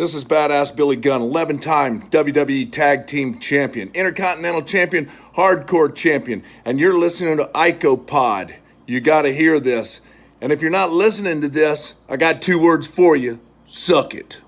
This is Badass Billy Gunn, 11-time WWE Tag Team Champion, Intercontinental Champion, Hardcore Champion, and you're listening to IcoPod. You gotta hear this. And if you're not listening to this, I got 2 words for you. Suck it.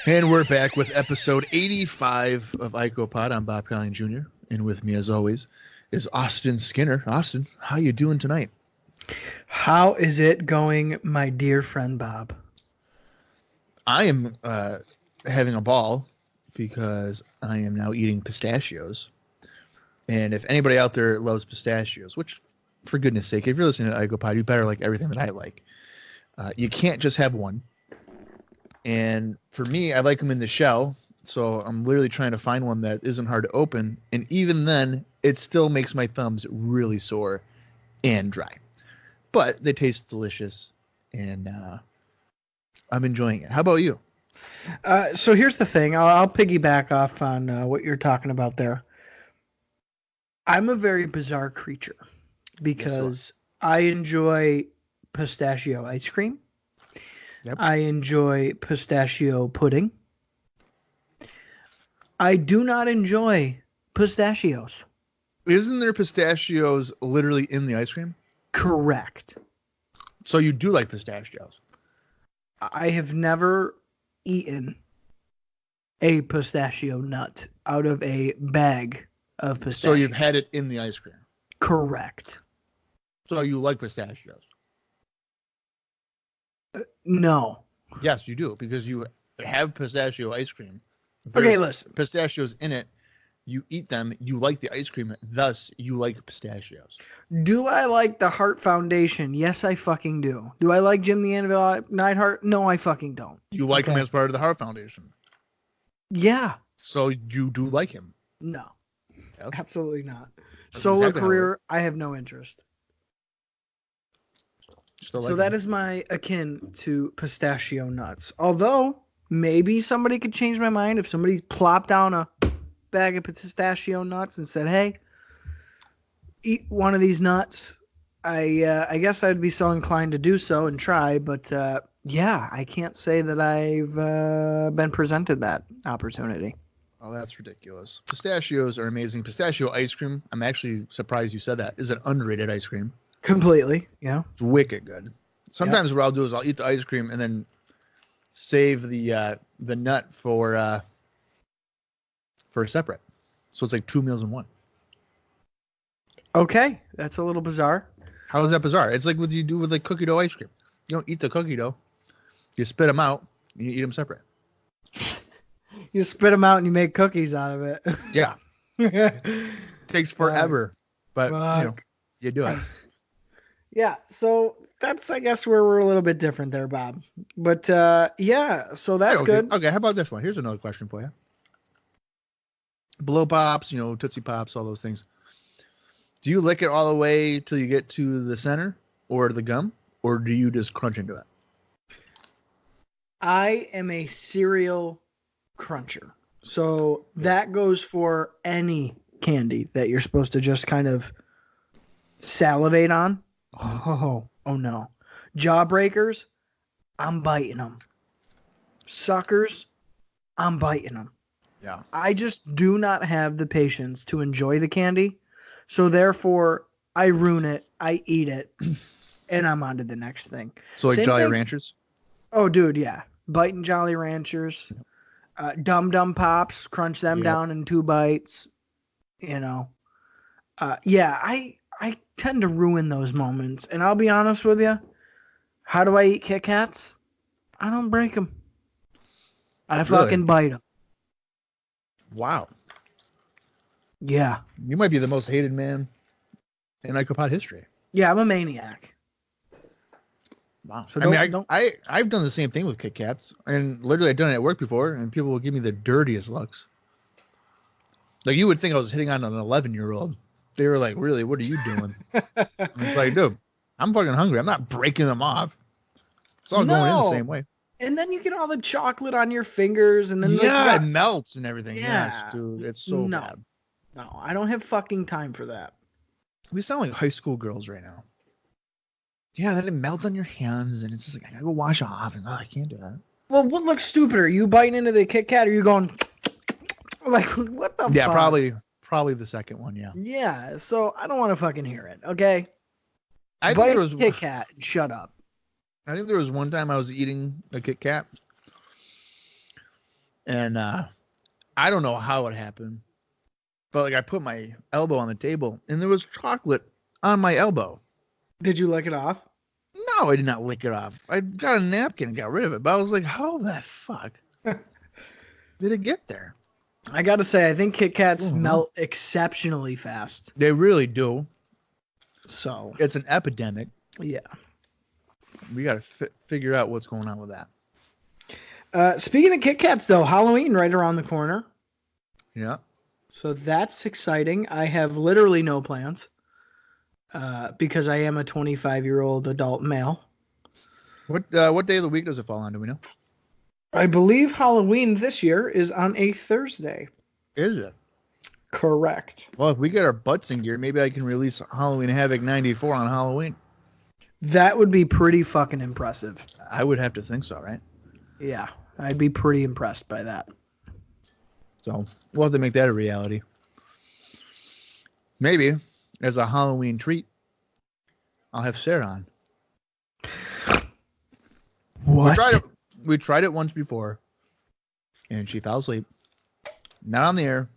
And we're back with episode 85 of IcoPod. I'm Bob Colling Jr. And with me, as always, is Austin Skinner. Austin, how you doing tonight? How is it going, my dear friend Bob? I am having a ball because I am now eating pistachios. And if anybody out there loves pistachios, which, for goodness sake, if you're listening to IcoPod, you better like everything that I like. You can't just have one. And for me, I like them in the shell, so I'm literally trying to find one that isn't hard to open. And even then, it still makes my thumbs really sore and dry. But they taste delicious, and I'm enjoying it. How about you? So here's the thing. I'll piggyback off on what you're talking about there. I'm a very bizarre creature because I enjoy pistachio ice cream. Yep. I enjoy pistachio pudding. I do not enjoy pistachios. Isn't there pistachios literally in the ice cream? Correct. So you do like pistachios? I have never eaten a pistachio nut out of a bag of pistachios. So you've had it in the ice cream? Correct. So you like pistachios? No. Yes, you do, because you have pistachio ice cream. Okay, listen. Pistachios in it. You eat them. You like the ice cream. Thus, you like pistachios. Do I like the Hart Foundation? Yes, I fucking do. Do I like Jim the Anvil Neidhart? No, I fucking don't. You like him as part of the Hart Foundation? Yeah. So you do like him? No. Yep. Absolutely not. That's Solo exactly career, I have no interest. So that is my akin to pistachio nuts. Although, maybe somebody could change my mind if somebody plopped down a bag of pistachio nuts and said, hey, eat one of these nuts. I guess I'd be so inclined to do so and try. But, yeah, I can't say that I've been presented that opportunity. Oh, that's ridiculous. Pistachios are amazing. Pistachio ice cream, I'm actually surprised you said that, is an underrated ice cream. Completely, yeah. It's wicked good. Sometimes what I'll do is I'll eat the ice cream and then save the nut for separate. So it's like 2 meals in one. Okay, that's a little bizarre. How is that bizarre? It's like what you do with like cookie dough ice cream. You don't eat the cookie dough. You spit them out and you eat them separate. You spit them out and you make cookies out of it. Yeah. Takes forever, but you do it. Yeah, so that's, I guess, where we're a little bit different there, Bob. But, yeah, so that's good. Okay, how about this one? Here's another question for you. Blow pops, Tootsie Pops, all those things. Do you lick it all the way till you get to the center or the gum, or do you just crunch into it? I am a cereal cruncher. So that goes for any candy that you're supposed to just kind of salivate on. Oh no. Jawbreakers, I'm biting them. Suckers, I'm biting them. Yeah. I just do not have the patience to enjoy the candy. So therefore, I ruin it, I eat it, and I'm on to the next thing. So like Jolly Ranchers? Oh, dude, yeah. Biting Jolly Ranchers. Dum Dum Pops, crunch them down in 2 bites. Yeah, I tend to ruin those moments. And I'll be honest with you. How do I eat Kit Kats? I don't break them. I fucking bite them. Wow. Yeah. You might be the most hated man in IcoPod history. Yeah, I'm a maniac. Wow. So I've done the same thing with Kit Kats, and literally I've done it at work before, and people will give me the dirtiest looks. Like, you would think I was hitting on an 11-year-old. They were like, really, what are you doing? It's like, dude, I'm fucking hungry. I'm not breaking them off. It's all going in the same way. And then you get all the chocolate on your fingers, and then it melts and everything. Yeah. Yes, dude, it's so bad. No, I don't have fucking time for that. We sound like high school girls right now. Yeah, then it melts on your hands, and it's just like, I gotta go wash off, and I can't do that. Well, what looks stupider? You biting into the Kit Kat, or you going like, what the? Yeah, fuck? probably the second one. Yeah. Yeah. So I don't want to fucking hear it. Okay. I think there was Kit Kat. Shut up. I think there was one time I was eating a Kit Kat, and I don't know how it happened, but like I put my elbow on the table, and there was chocolate on my elbow. Did you lick it off? No, I did not lick it off. I got a napkin and got rid of it, but I was like, how the fuck did it get there? I got to say, I think Kit Kats melt exceptionally fast. They really do. So it's an epidemic. Yeah. We got to figure out what's going on with that. Speaking of Kit Kats, though, Halloween right around the corner. Yeah. So that's exciting. I have literally no plans because I am a 25-year-old adult male. What day of the week does it fall on? Do we know? I believe Halloween this year is on a Thursday. Is it? Correct. Well, if we get our butts in gear, maybe I can release Halloween Havoc 94 on Halloween. That would be pretty fucking impressive. I would have to think so, right? Yeah, I'd be pretty impressed by that. So we'll have to make that a reality. Maybe as a Halloween treat, I'll have Sarah on. What? We tried it once before, and she fell asleep. Not on the air,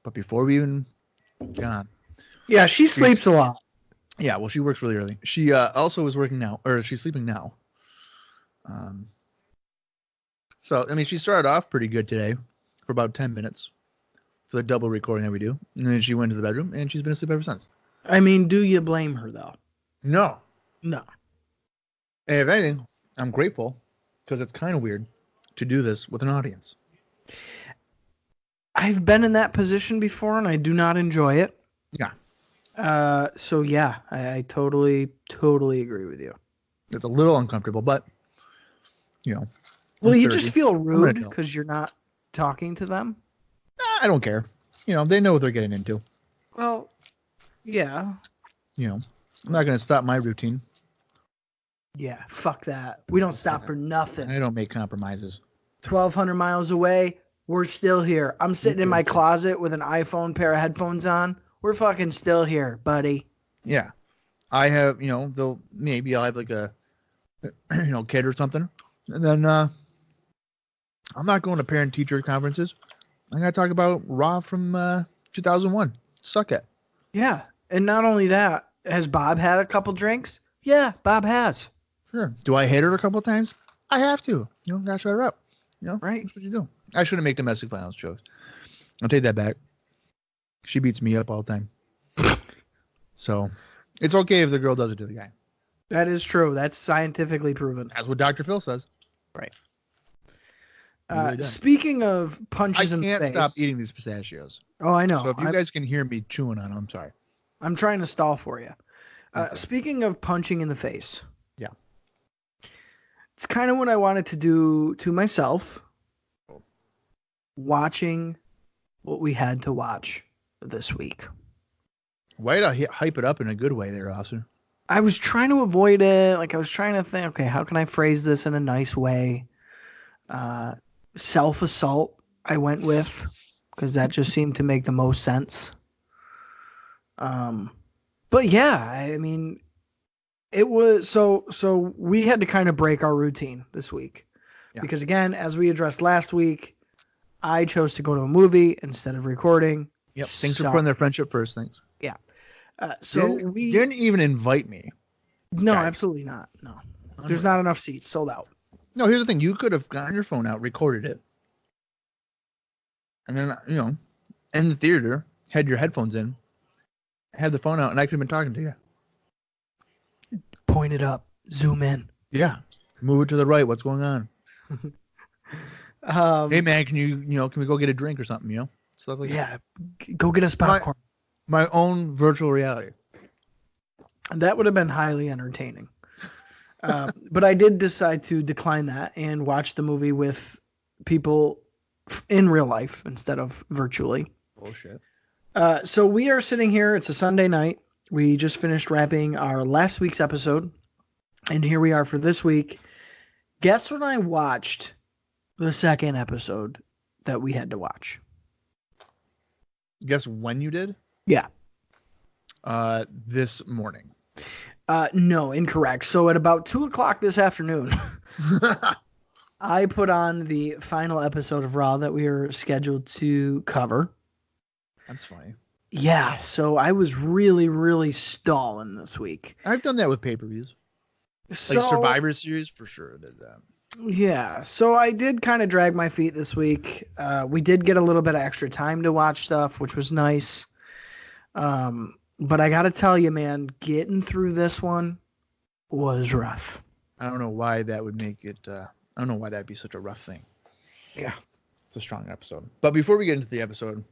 but before we even got on. Yeah, she sleeps a lot. Yeah, well, she works really early. She also is working now, or she's sleeping now. So, I mean, she started off pretty good today for about 10 minutes for the double recording that we do. And then she went to the bedroom, and she's been asleep ever since. I mean, do you blame her, though? No. No. And if anything, I'm grateful because it's kind of weird to do this with an audience. I've been in that position before, and I do not enjoy it. Yeah. So yeah, I totally agree with you. It's a little uncomfortable, but you know. Well, you just feel rude because you're not talking to them. I don't care. You know, they know what they're getting into. Well, yeah. You know, I'm not going to stop my routine. Yeah, fuck that. We don't stop for nothing. I don't make compromises. 1,200 miles away, we're still here. I'm sitting in my closet with an iPhone pair of headphones on. We're fucking still here, buddy. Yeah. I have, you know, maybe I'll have like a, kid or something. And then I'm not going to parent-teacher conferences. I'm going to talk about Raw from 2001. Suck it. Yeah. And not only that, has Bob had a couple drinks? Yeah, Bob has. Sure. Do I hit her a couple times? I have to. You know, gotta shut her up. You know, right? That's what you do. I shouldn't make domestic violence jokes. I'll take that back. She beats me up all the time. So it's okay if the girl does it to the guy. That is true. That's scientifically proven. That's what Dr. Phil says. Right. Really Speaking of punches in the face. I can't stop eating these pistachios. Oh, I know. So if you guys can hear me chewing on them, I'm sorry. I'm trying to stall for you. Okay. Speaking of punching in the face. Yeah. It's kind of what I wanted to do to myself. Watching what we had to watch this week. Way to hype it up in a good way there, Austin. I was trying to avoid it. Like, I was trying to think, okay, how can I phrase this in a nice way? Self-assault, I went with, because that just seemed to make the most sense. But yeah, I mean, it was so we had to kind of break our routine this week. Yeah. Because again, as we addressed last week, I chose to go to a movie instead of recording. Yep. Thanks for putting their friendship first. Thanks. Yeah. We didn't even invite me. No, guys. Absolutely not. No, there's not enough seats. Sold out. No, here's the thing. You could have gotten your phone out, recorded it, and then, you know, in the theater, had your headphones in, had the phone out, and I could have been talking to you. Point it up. Zoom in. Yeah. Move it to the right. What's going on? Hey, man, can we go get a drink or something, you know? stuff like that. Yeah, go get us popcorn. My own virtual reality. That would have been highly entertaining. But I did decide to decline that and watch the movie with people in real life instead of virtually. Bullshit. So we are sitting here. It's a Sunday night. We just finished wrapping our last week's episode. And here we are for this week. Guess when I watched the second episode that we had to watch? Guess when you did? Yeah. This morning. No, incorrect. So at about 2:00 this afternoon, I put on the final episode of Raw that we were scheduled to cover. That's funny. Yeah, so I was really, really stalling this week. I've done that with pay-per-views. So, Like Survivor Series, for sure did that. Yeah, so I did kind of drag my feet this week. We did get a little bit of extra time to watch stuff, which was nice. But I got to tell you, man, getting through this one was rough. I don't know why that would make it. I don't know why that'd be such a rough thing. Yeah. It's a strong episode. But before we get into the episode,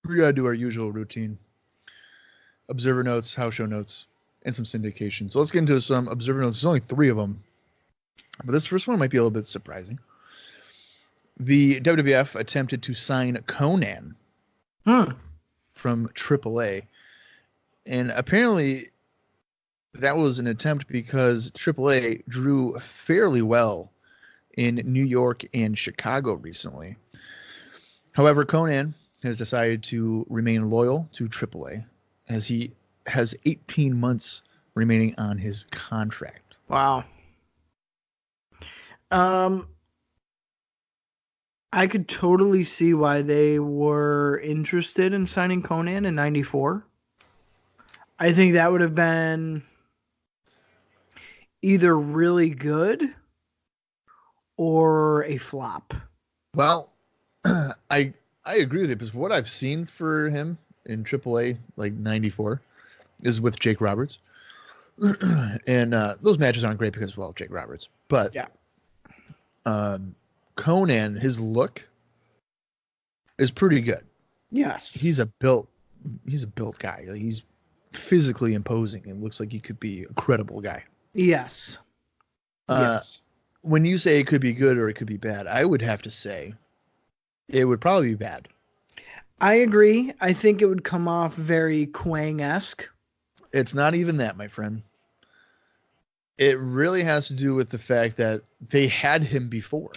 we got to do our usual routine. Observer notes, house show notes, and some syndication. So let's get into some observer notes. There's only 3 of them. But this first one might be a little bit surprising. The WWF attempted to sign Conan from AAA. And apparently that was an attempt because AAA drew fairly well in New York and Chicago recently. However, Conan has decided to remain loyal to AAA as he has 18 months remaining on his contract. Wow. I could totally see why they were interested in signing Conan in 94. I think that would have been either really good or a flop. Well, I agree with you because what I've seen for him in AAA, like 94, is with Jake Roberts. And those matches aren't great because, well, Jake Roberts. But yeah. Conan, his look is pretty good. Yes. He's a built guy. Like, he's physically imposing and looks like he could be a credible guy. Yes. Yes. When you say it could be good or it could be bad, I would have to say it would probably be bad. I agree. I think it would come off very Quang-esque. It's not even that, my friend. It really has to do with the fact that they had him before.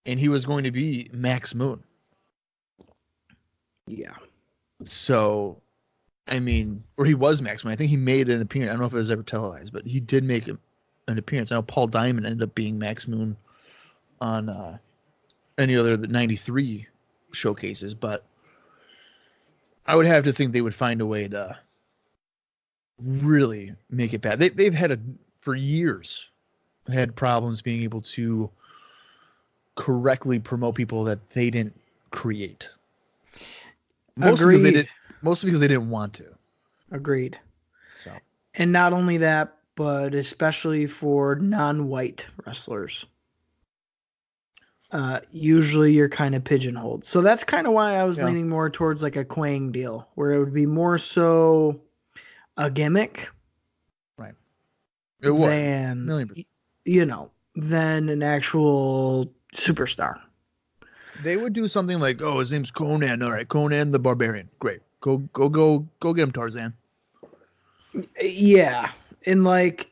And he was going to be Max Moon. Yeah. So, I mean, or he was Max Moon. I think he made an appearance. I don't know if it was ever televised, but he did make an appearance. I know Paul Diamond ended up being Max Moon on any other 93 showcases, but I would have to think they would find a way to really make it bad. They've had for years had problems being able to correctly promote people that they didn't create. Mostly because they didn't want to. Agreed. So, and not only that, but especially for non-white wrestlers. Usually you're kind of pigeonholed. So that's kind of why I was leaning more towards like a Quang deal, where it would be more so a gimmick. Right. It would. Than an actual superstar. They would do something like, oh, his name's Conan. All right, Conan the Barbarian. Great. Go get him, Tarzan. Yeah. And like,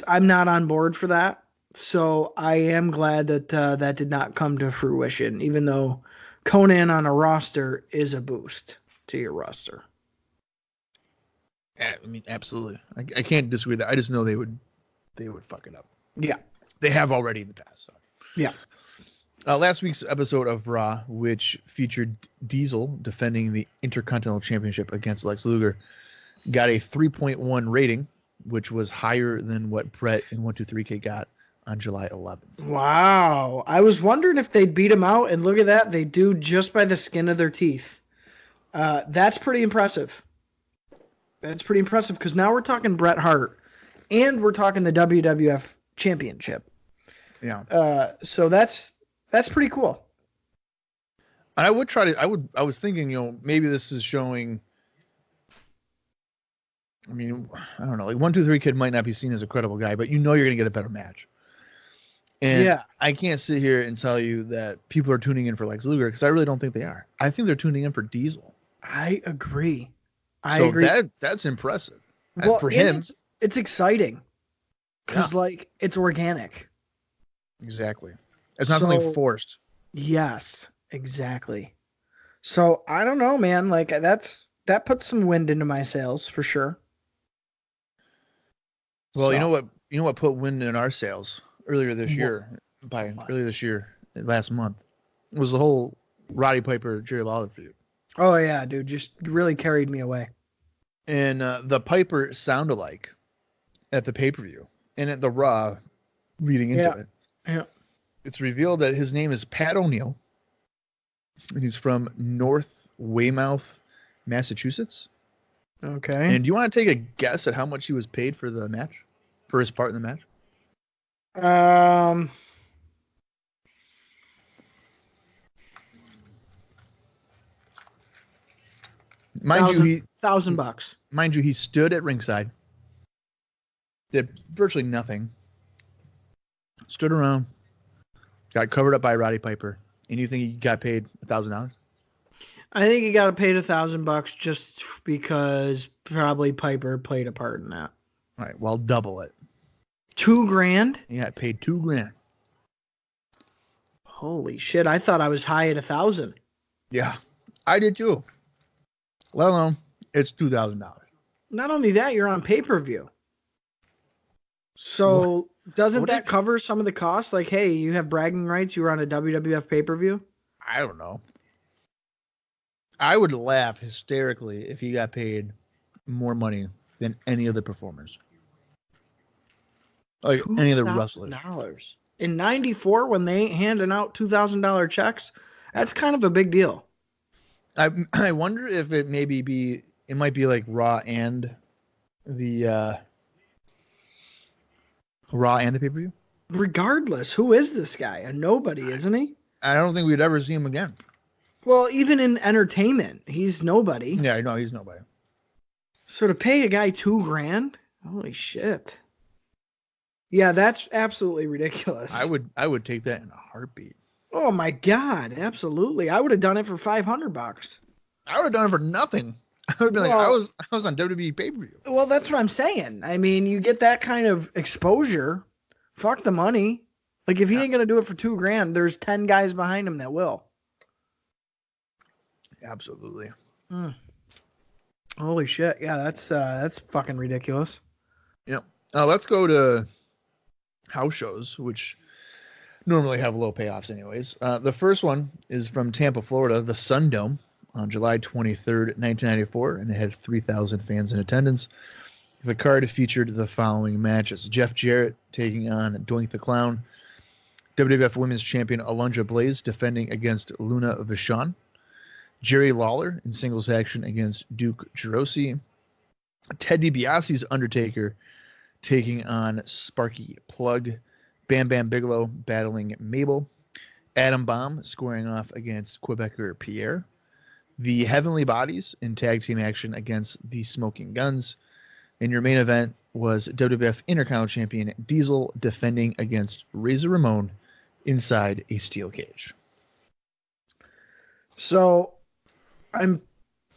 I'm not on board for that. So I am glad that that did not come to fruition, even though Conan on a roster is a boost to your roster. I mean, absolutely. I can't disagree with that. I just know they would fuck it up. Yeah. They have already in the past. So. Yeah. Last week's episode of Raw, which featured Diesel defending the Intercontinental Championship against Lex Luger, got a 3.1 rating, which was higher than what Brett and 123K got on July 11th. Wow. I was wondering if they'd beat him out, and look at that. They do just by the skin of their teeth. That's pretty impressive. That's pretty impressive because now we're talking Bret Hart, and we're talking the WWF Championship. Yeah. So that's pretty cool. And I would try to. I was thinking, maybe this is showing. I mean, I don't know. Like 1-2-3 Kid might not be seen as a credible guy, but you're going to get a better match. And Yeah. I can't sit here and tell you that people are tuning in for Lex Luger because I really don't think they are. I think they're tuning in for Diesel. I agree. I So agree. that's impressive. Well, for him, it's exciting because Yeah. it's organic. Exactly. It's not something forced. Yes, exactly. So I don't know, man. Like that puts some wind into my sails for sure. Well, So- you know what put wind in our sails earlier this year, last month, was the whole Roddy Piper Jerry Lawler feud. Oh yeah, dude, just really carried me away. And the Piper sound-alike at the pay-per-view and at the Raw leading into it. Yeah. It's revealed that his name is Pat O'Neill, and he's from North Weymouth, Massachusetts. Okay. And do you want to take a guess at how much he was paid for the match, for his part in the match? Mind you, $1,000. Mind you, he stood at ringside, did virtually nothing, stood around, got covered up by Roddy Piper, and you think he got paid $1,000? I think he got paid $1,000 just because probably Piper played a part in that. All right, well, double it. $2,000? He got paid $2,000. Holy shit! I thought I was high at 1,000. Yeah, I did too. Let alone it's $2,000. Not only that, you're on pay-per-view. So doesn't what that if- cover some of the costs? Like, hey, you have bragging rights. You were on a WWF pay-per-view. I don't know. I would laugh hysterically if he got paid more money than any of the performers. Like any of the wrestlers. $2,000. In '94, when they ain't handing out $2,000 checks, that's kind of a big deal. I wonder if it might be like Raw and the pay-per-view. Regardless, who is this guy? A nobody, isn't he? I don't think we'd ever see him again. Well, even in entertainment, he's nobody. Yeah, no, he's nobody. So to pay a guy $2,000, holy shit. Yeah, that's absolutely ridiculous. I would take that in a heartbeat. Oh my god, absolutely. I would have done it for $500. I would have done it for nothing. I would be like, I was on WWE pay-per-view. Well, that's what I'm saying. I mean, you get that kind of exposure. Fuck the money. Like if he ain't gonna do it for $2,000, there's 10 guys behind him that will. Absolutely. Holy shit! Yeah, that's fucking ridiculous. Yeah. Let's go to house shows, which normally have low payoffs anyways. The first one is from Tampa, Florida, the Sun Dome on July 23rd, 1994, and it had 3,000 fans in attendance. The card featured the following matches: Jeff Jarrett taking on Doink the Clown, WWF Women's Champion Alundra Blaze defending against Luna Vachon, Jerry Lawler in singles action against Duke Girosi, Ted DiBiase's Undertaker taking on Sparky Plug, Bam Bam Bigelow battling Mabel, Adam Bomb squaring off against Quebecer Pierre, the Heavenly Bodies in tag team action against the Smoking Guns, and your main event was WWF Intercontinental Champion Diesel defending against Razor Ramon inside a steel cage. So, I'm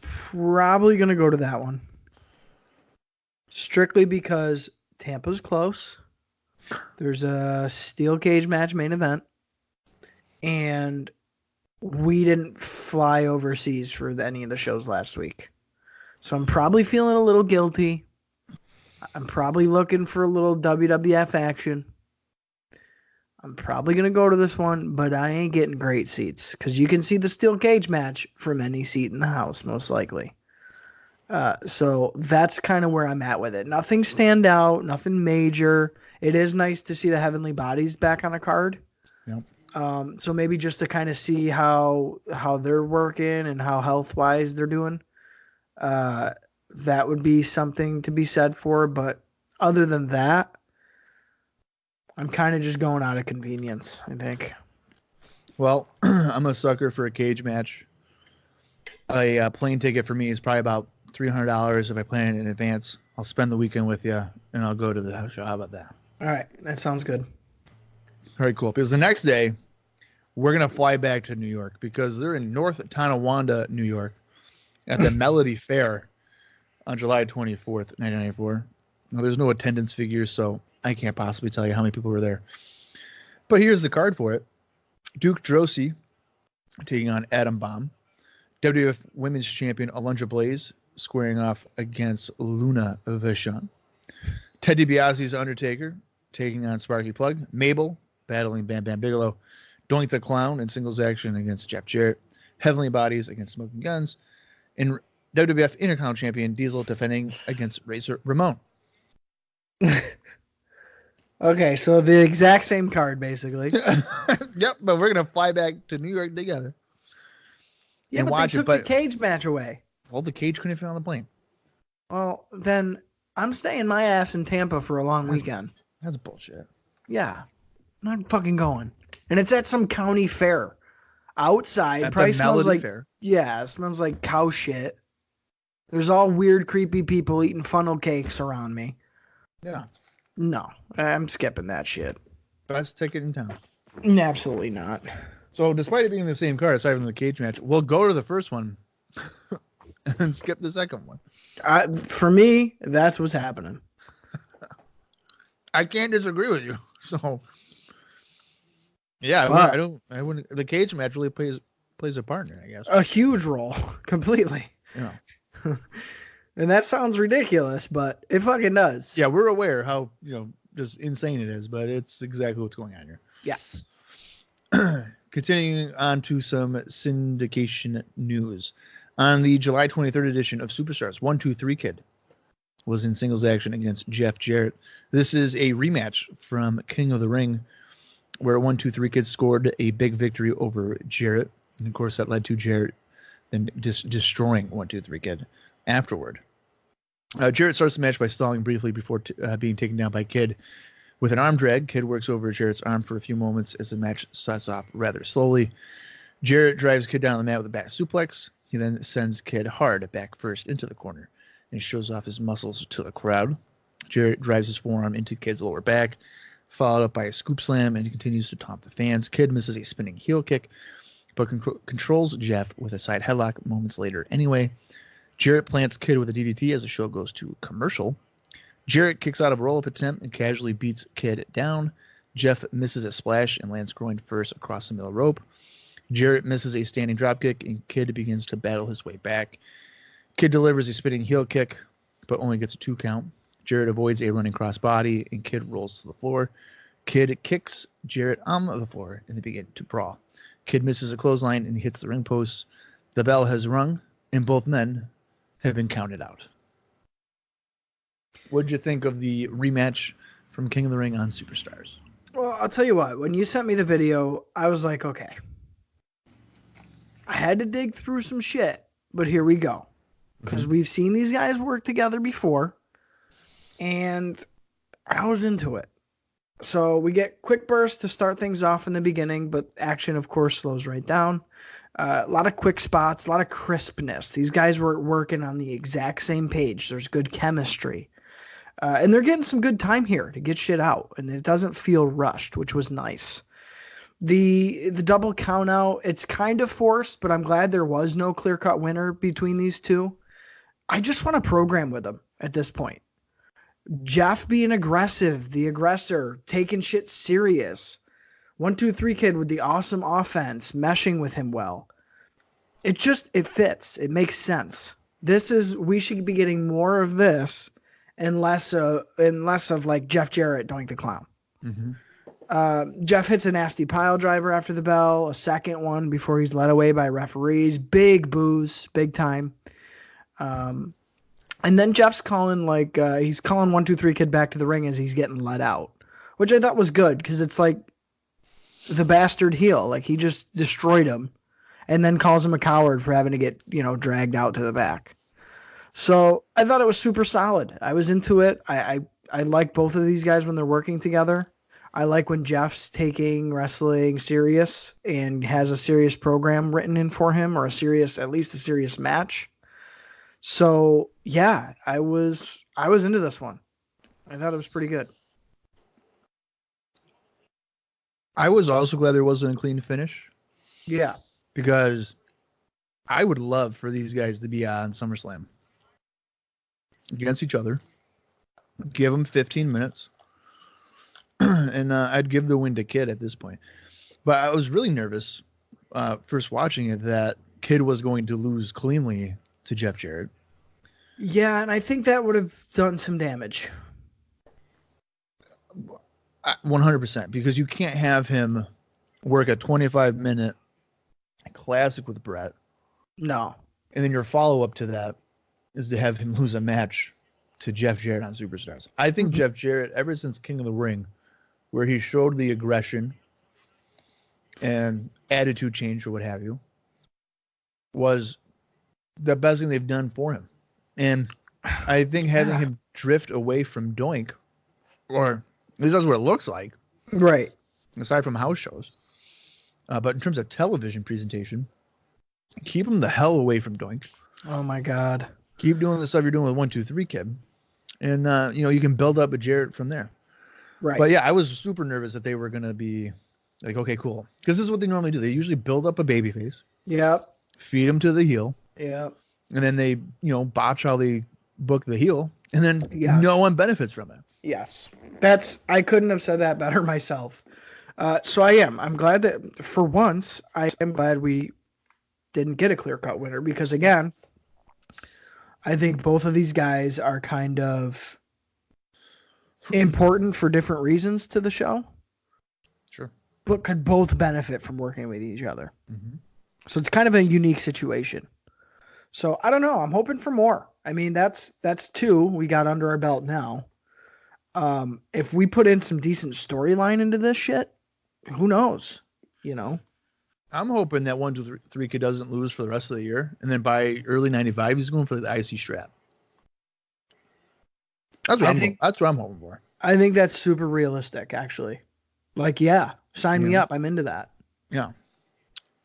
probably gonna go to that one. Strictly because Tampa's close. There's a steel cage match main event. And we didn't fly overseas for any of the shows last week. So I'm probably feeling a little guilty. I'm probably looking for a little WWF action. I'm probably going to go to this one, but I ain't getting great seats because you can see the steel cage match from any seat in the house, most likely. So that's kind of where I'm at with it. Nothing stand out, nothing major. It is nice to see the Heavenly Bodies back on a card. Yep. So maybe just to kind of see how they're working and how health-wise they're doing. That would be something to be said for. But other than that, I'm kind of just going out of convenience, I think. Well, I'm a sucker for a cage match. A plane ticket for me is probably about $300 if I plan it in advance. I'll spend the weekend with you, and I'll go to the house show. How about that? All right, that sounds good. All right, cool. Because the next day, we're going to fly back to New York because they're in North Tonawanda, New York, at the Melody Fair on July 24th, 1994. Now, there's no attendance figures, so I can't possibly tell you how many people were there. But here's the card for it. Duke Drosy taking on Adam Bomb. WWF Women's Champion Alundra Blaze squaring off against Luna Vachon. Ted DiBiase's Undertaker taking on Sparky Plug. Mabel battling Bam Bam Bigelow. Doink the Clown in singles action against Jeff Jarrett. Heavenly Bodies against Smoking Guns. And WWF Intercontinental Champion Diesel defending against Razor Ramon. Okay, so the exact same card, basically. Yep, but we're going to fly back to New York together. Yeah, and but watch they took the cage match away. Well, the cage couldn't fit on the plane. Well, then I'm staying my ass in Tampa for a long weekend. That's bullshit. Yeah, I'm not fucking going. And it's at some county fair. Outside, At probably the smells Melody like Fair. Yeah, it smells like cow shit. There's all weird, creepy people eating funnel cakes around me. Yeah. No, I'm skipping that shit. Best ticket in town. Absolutely not. So, despite it being the same card, aside from the cage match, we'll go to the first one and skip the second one. For me, that's what's happening. I can't disagree with you. So, yeah, I wouldn't. The cage match really plays a partner, I guess. A huge role, completely. Yeah. And that sounds ridiculous, but it fucking does. Yeah, we're aware how just insane it is, but it's exactly what's going on here. Yeah. Continuing on to some syndication news. On the July 23rd edition of Superstars, 1-2-3 Kid was in singles action against Jeff Jarrett. This is a rematch from King of the Ring, where 1-2-3 Kid scored a big victory over Jarrett. And of course, that led to Jarrett then destroying 1-2-3 Kid afterward. Jarrett starts the match by stalling briefly before being taken down by Kid. With an arm drag, Kid works over Jarrett's arm for a few moments as the match starts off rather slowly. Jarrett drives Kid down on the mat with a back suplex. He then sends Kid hard back first into the corner and shows off his muscles to the crowd. Jarrett drives his forearm into Kid's lower back, followed up by a scoop slam, and he continues to taunt the fans. Kid misses a spinning heel kick, but controls Jeff with a side headlock moments later anyway. Jarrett plants Kid with a DDT as the show goes to commercial. Jarrett kicks out of a roll-up attempt and casually beats Kid down. Jeff misses a splash and lands groin first across the middle rope. Jarrett misses a standing dropkick, and Kid begins to battle his way back. Kid delivers a spinning heel kick, but only gets a 2 count. Jarrett avoids a running crossbody, and Kid rolls to the floor. Kid kicks Jarrett on the floor, and they begin to brawl. Kid misses a clothesline, and he hits the ring post. The bell has rung, and both men have been counted out. What did you think of the rematch from King of the Ring on Superstars? Well, I'll tell you what. When you sent me the video, I was like, okay. I had to dig through some shit, but here we go. Because we've seen these guys work together before, and I was into it. So we get quick bursts to start things off in the beginning, but action, of course, slows right down. A lot of quick spots, a lot of crispness. These guys were working on the exact same page. There's good chemistry. And they're getting some good time here to get shit out, and it doesn't feel rushed, which was nice. The double count out, it's kind of forced, but I'm glad there was no clear-cut winner between these two. I just want to program with them at this point. Jeff being aggressive, the aggressor, taking shit serious. 1-2-3 Kid with the awesome offense, meshing with him well. It fits. It makes sense. We should be getting more of this and less of like Jeff Jarrett doing the clown. Mm-hmm. Jeff hits a nasty pile driver after the bell, a second one before he's led away by referees. Big boos, big time. And then Jeff's calling he's calling 1-2-3 Kid back to the ring as he's getting let out, which I thought was good because it's like the bastard heel. Like he just destroyed him and then calls him a coward for having to get, dragged out to the back. So I thought it was super solid. I was into it. I like both of these guys when they're working together. I like when Jeff's taking wrestling serious and has a serious program written in for him, or at least a serious match. So yeah, I was into this one. I thought it was pretty good. I was also glad there wasn't a clean finish. Yeah. Because I would love for these guys to be on SummerSlam against each other. Give them 15 minutes. And I'd give the win to Kid at this point. But I was really nervous first watching it that Kid was going to lose cleanly to Jeff Jarrett. Yeah, and I think that would have done some damage. 100%, because you can't have him work a 25-minute classic with Brett. No. And then your follow-up to that is to have him lose a match to Jeff Jarrett on Superstars. I think Jeff Jarrett, ever since King of the Ring, where he showed the aggression and attitude change or what have you, was the best thing they've done for him. And I think having him drift away from Doink, or at least that's what it looks like. Right. Aside from house shows. But in terms of television presentation, keep him the hell away from Doink. Oh my God. Keep doing the stuff you're doing with 1, 2, 3 Kid. And, you can build up a Jarrett from there. Right. But yeah, I was super nervous that they were going to be like, okay, cool. Because this is what they normally do. They usually build up a babyface. Yep. Feed him to the heel. Yep. And then they, botch how they book the heel. And then no one benefits from it. Yes. I couldn't have said that better myself. So I'm glad that for once, I am glad we didn't get a clear-cut winner because, again, I think both of these guys are kind of important for different reasons to the show. Sure. But could both benefit from working with each other. Mm-hmm. So it's kind of a unique situation. So I don't know. I'm hoping for more. I mean, that's 2 we got under our belt now. If we put in some decent storyline into this shit, who knows? I'm hoping that 1, 2, 3 Kid doesn't lose for the rest of the year, and then by early '95 he's going for the IC strap. That's what I'm hoping for. I think that's super realistic, actually. Like, sign me up. I'm into that. Yeah,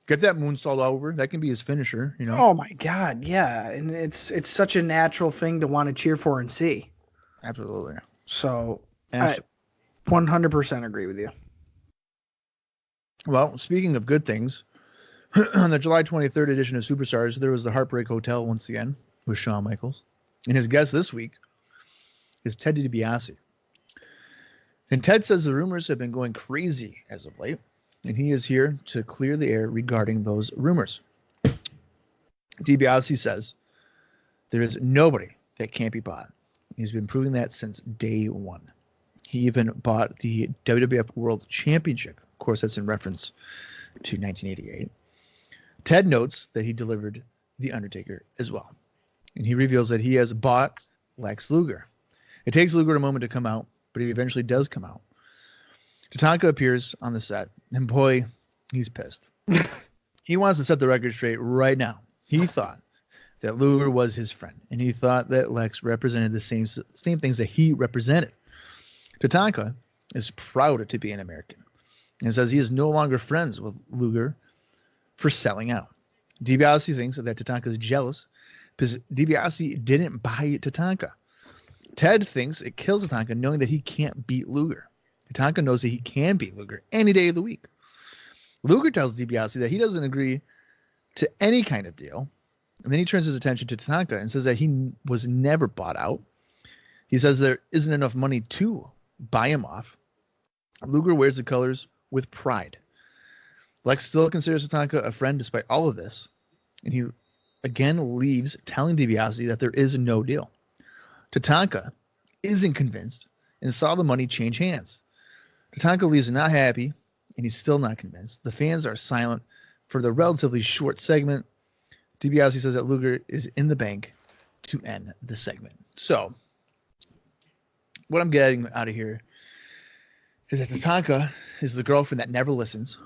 get that moonsault over. That can be his finisher. Oh my God, yeah, and it's such a natural thing to want to cheer for and see. Absolutely. So I 100% agree with you. Well, speaking of good things, on the July 23rd edition of Superstars, there was the Heartbreak Hotel once again with Shawn Michaels. And his guest this week is Ted DiBiase. And Ted says the rumors have been going crazy as of late, and he is here to clear the air regarding those rumors. DiBiase says there is nobody that can't be bought. He's been proving that since day one. He even bought the WWF World Championship. Of course, that's in reference to 1988. Ted notes that he delivered The Undertaker as well. And he reveals that he has bought Lex Luger. It takes Luger a moment to come out, but he eventually does come out. Tatanka appears on the set, and boy, he's pissed. He wants to set the record straight right now. He thought that Luger was his friend, and he thought that Lex represented the same things that he represented. Tatanka is proud to be an American and says he is no longer friends with Luger for selling out. DiBiase thinks that Tatanka is jealous because DiBiase didn't buy Tatanka. Ted thinks it kills Tatanka knowing that he can't beat Luger. Tatanka knows that he can beat Luger any day of the week. Luger tells DiBiase that he doesn't agree to any kind of deal. And then he turns his attention to Tatanka and says that he was never bought out. He says there isn't enough money to buy him off. Luger wears the colors with pride. Lex still considers Tatanka a friend despite all of this. And he again leaves telling DiBiase that there is no deal. Tatanka isn't convinced and saw the money change hands. Tatanka leaves not happy, and he's still not convinced. The fans are silent for the relatively short segment. DiBiase says that Luger is in the bank to end the segment. So, what I'm getting out of here is that Tatanka is the girlfriend that never listens.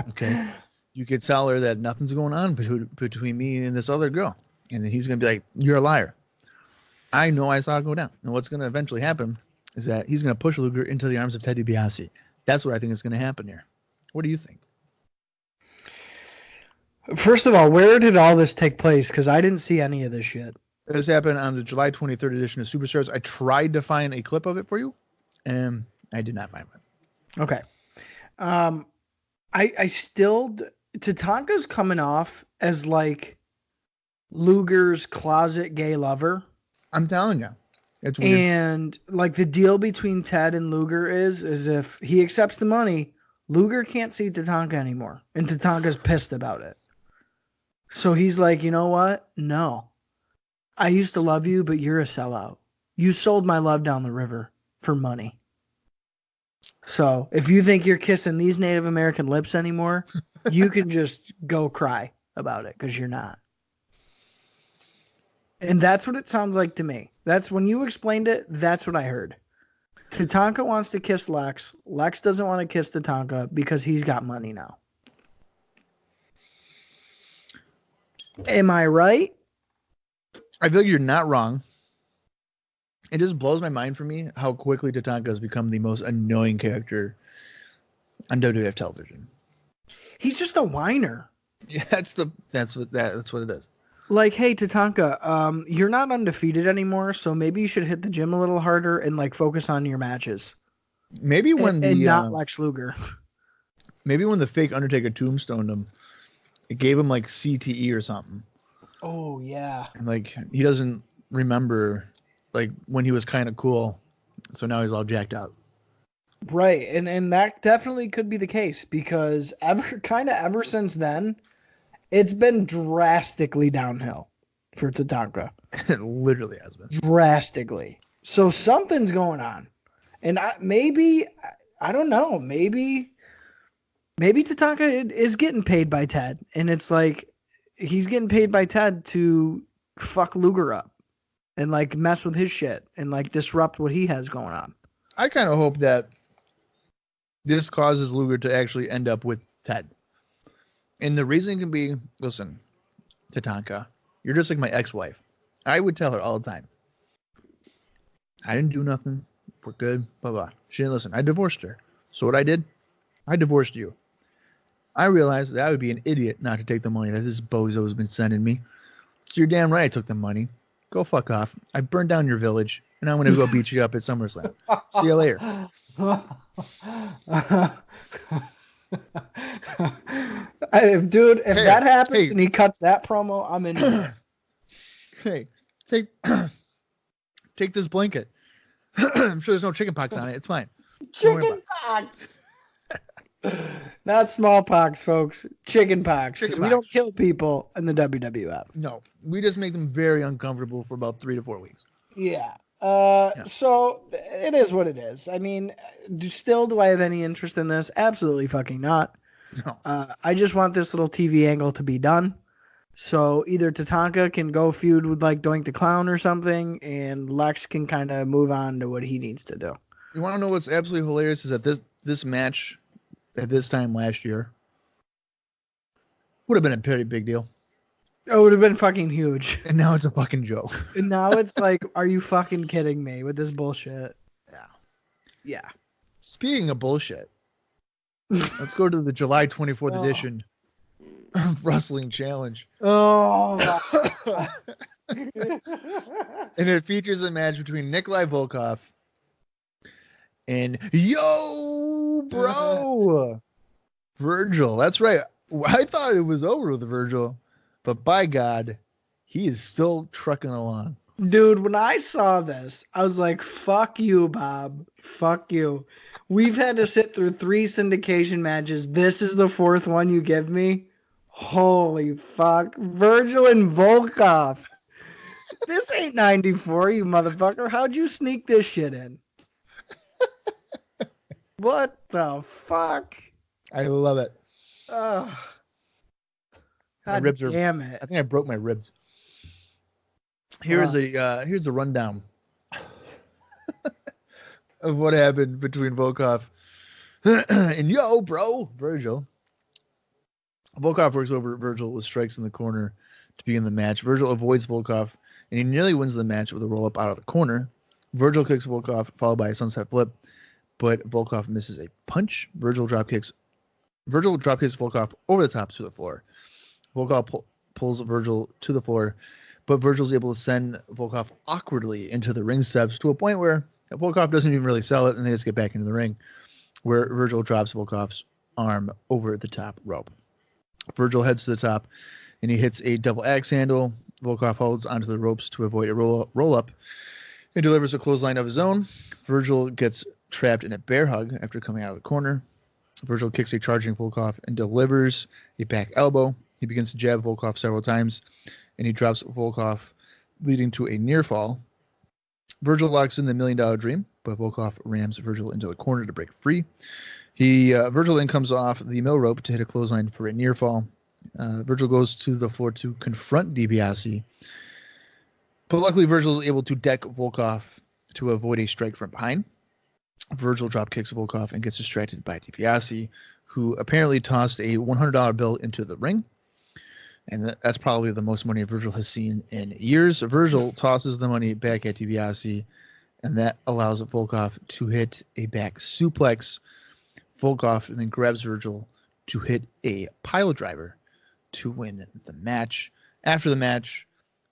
Okay? You could tell her that nothing's going on between me and this other girl. And then he's going to be like, you're a liar. I know I saw it go down. And what's going to eventually happen is that he's going to push Luger into the arms of Ted DiBiase. That's what I think is going to happen here. What do you think? First of all, where did all this take place? Because I didn't see any of this shit. This happened on the July 23rd edition of Superstars. I tried to find a clip of it for you, and I did not find one. Okay. I still... Tatanka's coming off as like Luger's closet gay lover. I'm telling you. It's weird. And like the deal between Ted and Luger is if he accepts the money, Luger can't see Tatanka anymore. And Tatanka's pissed about it. So he's like, you know what? No. I used to love you, but you're a sellout. You sold my love down the river for money. So if you think you're kissing these Native American lips anymore, you can just go cry about it because you're not. And that's what it sounds like to me. That's when you explained it, that's what I heard. Tatanka wants to kiss Lex. Lex doesn't want to kiss Tatanka because he's got money now. Am I right? I feel like you're not wrong. It just blows my mind for me how quickly Tatanka has become the most annoying character on WWF television. He's just a whiner. Yeah, that's what it is. Like, hey, Tatanka, you're not undefeated anymore, so maybe you should hit the gym a little harder and like focus on your matches. Maybe when and not Lex Luger. Maybe when the fake Undertaker tombstoned him, it gave him like CTE or something. Oh yeah. And like he doesn't remember like when he was kind of cool, so now he's all jacked up. Right, and that definitely could be the case because ever since then, it's been drastically downhill for Tatanka. It literally has been Drastically. So something's going on, and I don't know. Maybe Tatanka is getting paid by Ted, and it's like he's getting paid by Ted to fuck Luger up and like mess with his shit and like disrupt what he has going on. I kind of hope that this causes Luger to actually end up with Ted. And the reason can be, listen, Tatanka, you're just like my ex-wife. I would tell her all the time, I didn't do nothing. We're good. Blah, blah. She didn't listen. I divorced her. So what I did, I divorced you. I realized that I would be an idiot not to take the money that this bozo has been sending me. So you're damn right I took the money. Go fuck off. I burned down your village, and I'm going to go beat you up at SummerSlam. See you later. Dude, if that happens and he cuts that promo, I'm in there. Hey, take this blanket. I'm sure there's no chicken pox on it. It's fine. Chicken pox. Not smallpox, folks. Chicken pox. We don't kill people in the WWF. No, we just make them very uncomfortable for about 3 to 4 weeks. Yeah. So it is what it is. I mean, do I have any interest in this? Absolutely fucking not. No. I just want this little TV angle to be done. So either Tatanka can go feud with like Doink the Clown or something, and Lex can kind of move on to what he needs to do. You want to know what's absolutely hilarious is that this match at this time last year would have been a pretty big deal. It would have been fucking huge. And now it's a fucking joke. And now it's like, are you fucking kidding me with this bullshit? Yeah. Yeah. Speaking of bullshit, let's go to the July 24th edition of Wrestling Challenge. Oh. And it features a match between Nikolai Volkoff and Yo Bro Virgil. That's right. I thought it was over with Virgil, but by God, he is still trucking along. Dude, when I saw this, I was like, fuck you, Bob. Fuck you. We've had to sit through 3 syndication matches. This is the 4th one you give me? Holy fuck. Virgil and Volkoff. This ain't 94, you motherfucker. How'd you sneak this shit in? What the fuck? I love it. Oh. My ribs are. Damn it. I think I broke my ribs. Here's a rundown of what happened between Volkoff and Yo Bro Virgil. Volkoff works over Virgil with strikes in the corner to begin the match. Virgil avoids Volkoff and he nearly wins the match with a roll up out of the corner. Virgil kicks Volkoff, followed by a sunset flip, but Volkoff misses a punch. Virgil drop kicks Volkoff over the top to the floor. Volkoff pulls Virgil to the floor, but Virgil's able to send Volkoff awkwardly into the ring steps to a point where Volkoff doesn't even really sell it, and they just get back into the ring, where Virgil drops Volkoff's arm over the top rope. Virgil heads to the top, and he hits a double axe handle. Volkoff holds onto the ropes to avoid a roll-up and delivers a clothesline of his own. Virgil gets trapped in a bear hug after coming out of the corner. Virgil kicks a charging Volkoff and delivers a back elbow. He begins to jab Volkoff several times, and he drops Volkoff, leading to a near fall. Virgil locks in the $1 Million Dream, but Volkoff rams Virgil into the corner to break free. Virgil then comes off the middle rope to hit a clothesline for a near fall. Virgil goes to the floor to confront DiBiase, but luckily Virgil is able to deck Volkoff to avoid a strike from behind. Virgil drop kicks Volkoff and gets distracted by DiBiase, who apparently tossed a $100 bill into the ring. And that's probably the most money Virgil has seen in years. Virgil tosses the money back at DiBiase, and that allows Volkoff to hit a back suplex. Volkoff then grabs Virgil to hit a pile driver to win the match. After the match,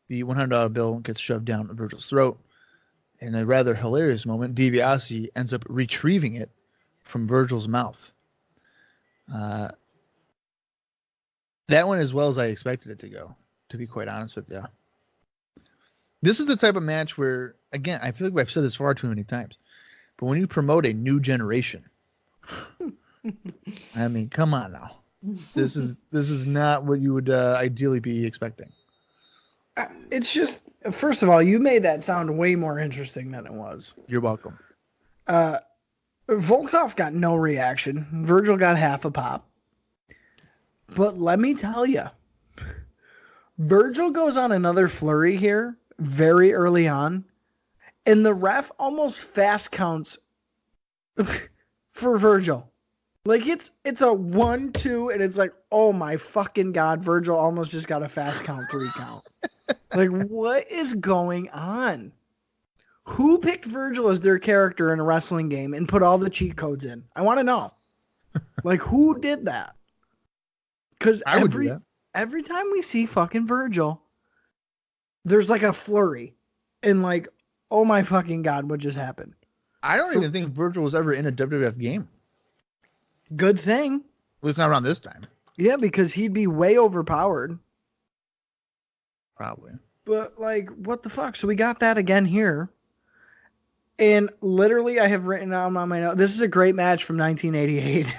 the $100 bill gets shoved down Virgil's throat. In a rather hilarious moment, DiBiase ends up retrieving it from Virgil's mouth. That went as well as I expected it to go, to be quite honest with you. This is the type of match where, again, I feel like I've said this far too many times, but when you promote a new generation, I mean, come on now. This is not what you would ideally be expecting. It's just, first of all, you made that sound way more interesting than it was. You're welcome. Volkoff got no reaction. Virgil got half a pop. But let me tell you, Virgil goes on another flurry here very early on, and the ref almost fast counts for Virgil. Like it's a 1-2, and it's like, oh my fucking God, Virgil almost just got a fast count 3 count. Like, what is going on? Who picked Virgil as their character in a wrestling game and put all the cheat codes in? I want to know. Like, who did that? Because every time we see fucking Virgil, there's like a flurry. And like, oh my fucking God, what just happened? I don't even think Virgil was ever in a WWF game. Good thing. At least not around this time. Yeah, because he'd be way overpowered. Probably. But like, what the fuck? So we got that again here. And literally I have written on my note, this is a great match from 1988.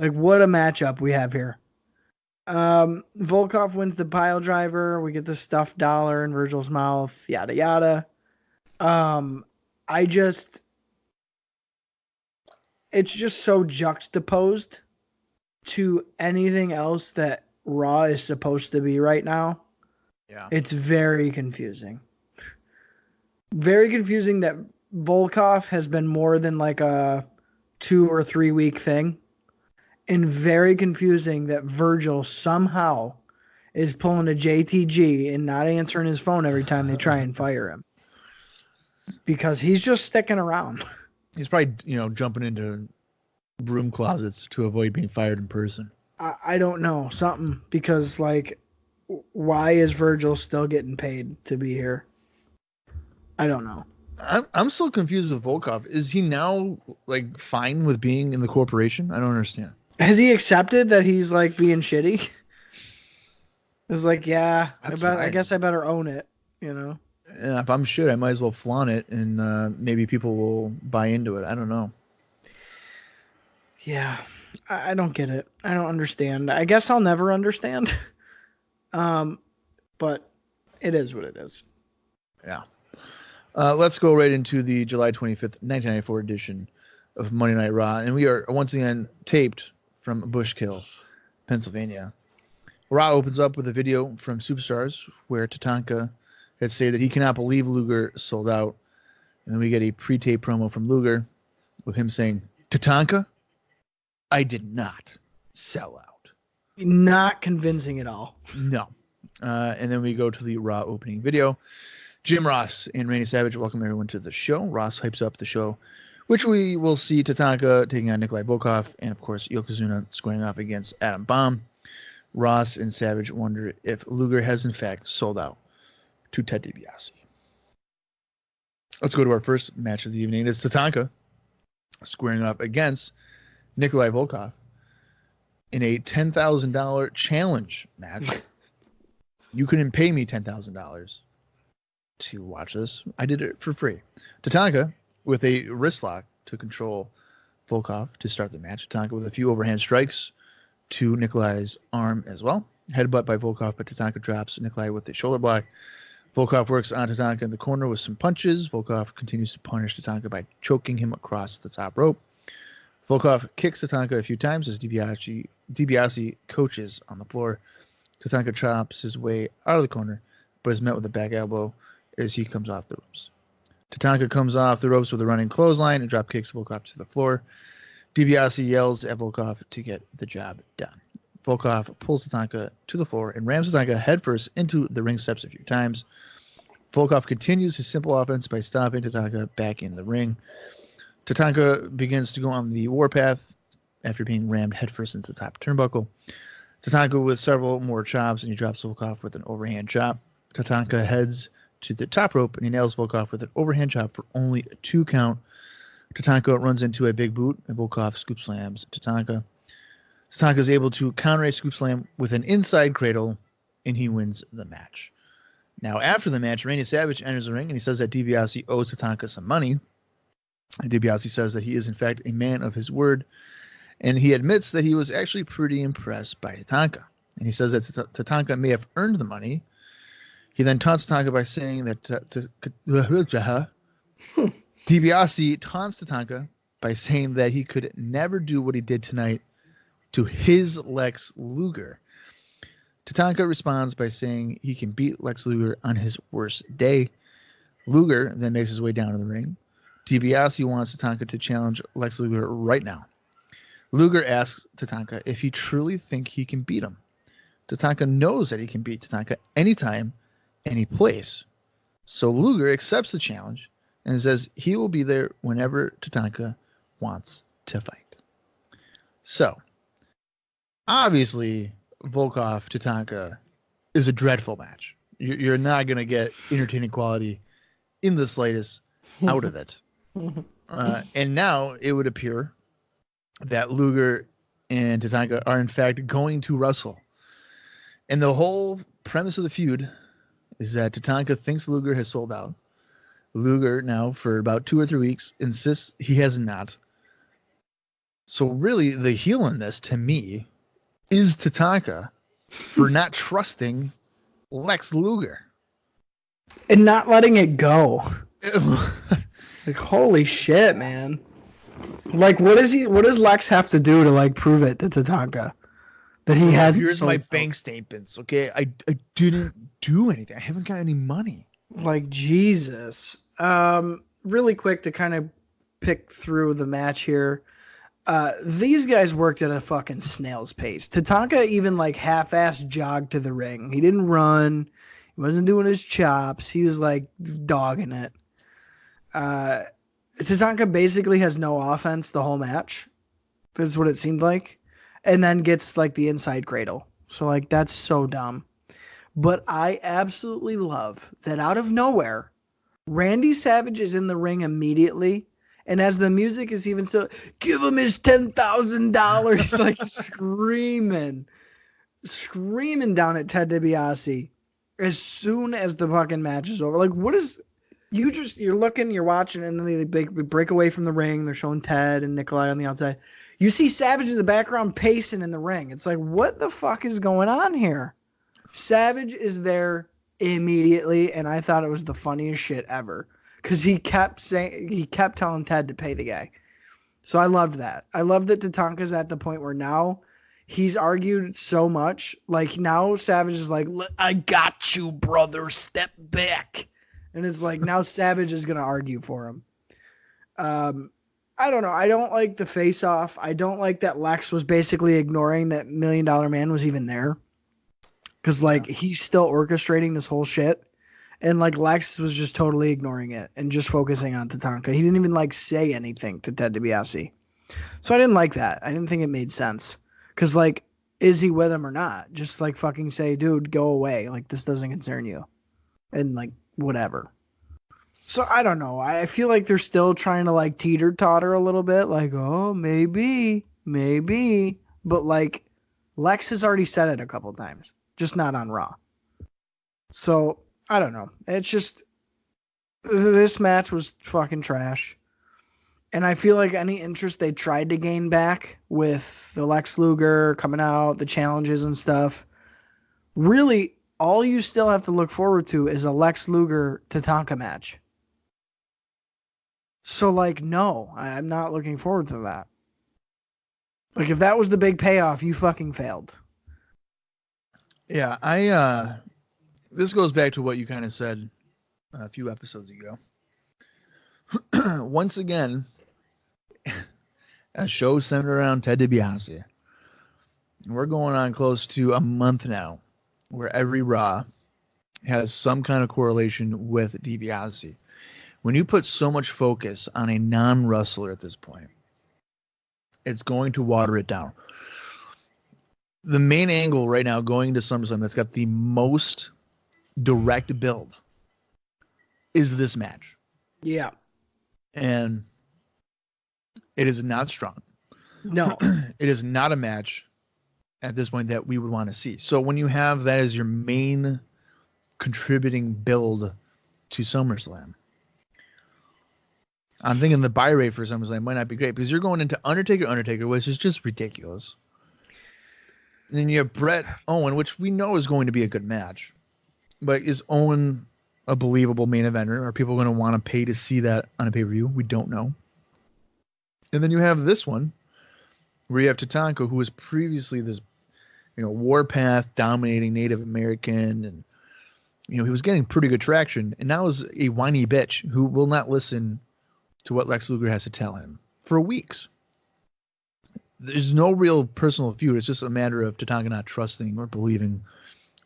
Like, what a matchup we have here. Volkoff wins the pile driver. We get the stuffed dollar in Virgil's mouth. Yada, yada. It's just so juxtaposed to anything else that Raw is supposed to be right now. Yeah. It's very confusing. Very confusing that Volkoff has been more than like a 2 or 3 week thing. And very confusing that Virgil somehow is pulling a JTG and not answering his phone every time they try and fire him. Because he's just sticking around. He's probably, jumping into broom closets to avoid being fired in person. I don't know. Something. Because, like, why is Virgil still getting paid to be here? I don't know. I'm still confused with Volkoff. Is he now, like, fine with being in the corporation? I don't understand. Has he accepted that he's like being shitty? It's like, yeah, I guess I better own it, Yeah, if I'm shit, I might as well flaunt it, and maybe people will buy into it. I don't know. Yeah, I don't get it. I don't understand. I guess I'll never understand. But it is what it is. Yeah. Let's go right into the July 25th, 1994 edition of Monday Night Raw, and we are once again taped from Bushkill, Pennsylvania. Raw opens up with a video from Superstars where Tatanka had said that he cannot believe Luger sold out. And then we get a pre-tape promo from Luger with him saying, Tatanka, I did not sell out. Not convincing at all. No. And then we go to the Raw opening video. Jim Ross and Randy Savage welcome everyone to the show. Ross hypes up the show, which we will see Tatanka taking on Nikolai Volkoff, and of course Yokozuna squaring off against Adam Bomb. Ross and Savage wonder if Luger has in fact sold out to Ted DiBiase. Let's go to our first match of the evening. It's Tatanka squaring up against Nikolai Volkoff in a $10,000 challenge match. You couldn't pay me $10,000 to watch this. I did it for free. Tatanka with a wrist lock to control Volkoff to start the match. Tatanka with a few overhand strikes to Nikolai's arm as well. Headbutt by Volkoff, but Tatanka drops Nikolai with a shoulder block. Volkoff works on Tatanka in the corner with some punches. Volkoff continues to punish Tatanka by choking him across the top rope. Volkoff kicks Tatanka a few times as DiBiase coaches on the floor. Tatanka chops his way out of the corner, but is met with a back elbow as he comes off the ropes. Tatanka comes off the ropes with a running clothesline and drop kicks Volkoff to the floor. DiBiase yells at Volkoff to get the job done. Volkoff pulls Tatanka to the floor and rams Tatanka headfirst into the ring steps a few times. Volkoff continues his simple offense by stopping Tatanka back in the ring. Tatanka begins to go on the warpath after being rammed headfirst into the top turnbuckle. Tatanka with several more chops, and he drops Volkoff with an overhand chop. Tatanka heads to the top rope, and he nails Volkoff with an overhand chop for only a 2 count. Tatanka runs into a big boot, and Volkoff scoop slams Tatanka. Tatanka is able to counter a scoop slam with an inside cradle, and he wins the match. Now, after the match, Randy Savage enters the ring, and he says that DiBiase owes Tatanka some money. And DiBiase says that he is, in fact, a man of his word, and he admits that he was actually pretty impressed by Tatanka. And he says that Tatanka may have earned the money. He then taunts Tatanka by saying that DiBiase taunts Tatanka by saying that he could never do what he did tonight to his Lex Luger. Tatanka responds by saying he can beat Lex Luger on his worst day. Luger then makes his way down to the ring. DiBiase wants Tatanka to challenge Lex Luger right now. Luger asks Tatanka if he truly thinks he can beat him. Tatanka knows that he can beat Tatanka anytime, any place. So Luger accepts the challenge and says he will be there whenever Tatanka wants to fight. So, obviously, Volkoff Tatanka is a dreadful match. You're not going to get entertaining quality in the slightest out of it. And now it would appear that Luger and Tatanka are in fact going to wrestle. And the whole premise of the feud is that Tatanka thinks Luger has sold out. Luger now for about 2 or 3 weeks insists he has not. So really the heel in this to me is Tatanka for not trusting Lex Luger. And not letting it go. Like, holy shit, man. Like, what does Lex have to do to, like, prove it to Tatanka? That he has. Here's my bank statements, okay? I didn't do anything. I haven't got any money. Like, Jesus. Really quick to kind of pick through the match here. These guys worked at a fucking snail's pace. Tatanka even, like, half-assed jogged to the ring. He didn't run. He wasn't doing his chops. He was, like, dogging it. Tatanka basically has no offense the whole match. That's what it seemed like. And then gets, like, the inside cradle. So, like, that's so dumb. But I absolutely love that out of nowhere, Randy Savage is in the ring immediately. And as the music is even so, give him his $10,000, like screaming down at Ted DiBiase as soon as the fucking match is over. Like, what is, you're looking, you're watching, and then they break away from the ring. They're showing Ted and Nikolai on the outside. You see Savage in the background pacing in the ring. It's like, what the fuck is going on here? Savage is there immediately, and I thought it was the funniest shit ever. Because he kept telling Ted to pay the guy. So I loved that. I love that Tatanka's at the point where now he's argued so much. Like, now Savage is like, I got you, brother. Step back. And it's like, now Savage is going to argue for him. I don't know. I don't like the face-off. I don't like that Lex was basically ignoring that $1 Million Man was even there. Because, like, he's still orchestrating this whole shit. And like Lex was just totally ignoring it and just focusing on Tatanka. He didn't even like say anything to Ted DiBiase. So I didn't like that. I didn't think it made sense. Because like, is he with him or not? Just like fucking say, dude, go away. Like this doesn't concern you. And like whatever. So I don't know. I feel like they're still trying to like teeter-totter a little bit. Like, oh, maybe. But like Lex has already said it a couple times. Just not on Raw. So I don't know. It's just this match was fucking trash. And I feel like any interest they tried to gain back with the Lex Luger coming out, the challenges and stuff, really all you still have to look forward to is a Lex Luger Tatanka match. So like, no, I'm not looking forward to that. Like if that was the big payoff, you fucking failed. Yeah, this goes back to what you kind of said a few episodes ago. Once again, a show centered around Ted DiBiase. We're going on close to a month now where every Raw has some kind of correlation with DiBiase. When you put so much focus on a non-wrestler at this point, it's going to water it down. The main angle right now going to SummerSlam that's got the most direct build is this match. Yeah. And it is not strong. No. It is not a match at this point that we would want to see. So when you have that as your main contributing build to SummerSlam, I'm thinking the buy rate for SummerSlam might not be great because you're going into Undertaker, which is just ridiculous. And then you have Bret Owen, which we know is going to be a good match. But is Owen a believable main eventer? Are people going to want to pay to see that on a pay-per-view? We don't know. And then you have this one where you have Tatanka, who was previously this, warpath dominating Native American, and he was getting pretty good traction, and now is a whiny bitch who will not listen to what Lex Luger has to tell him for weeks. There's no real personal feud. It's just a matter of Tatanka not trusting or believing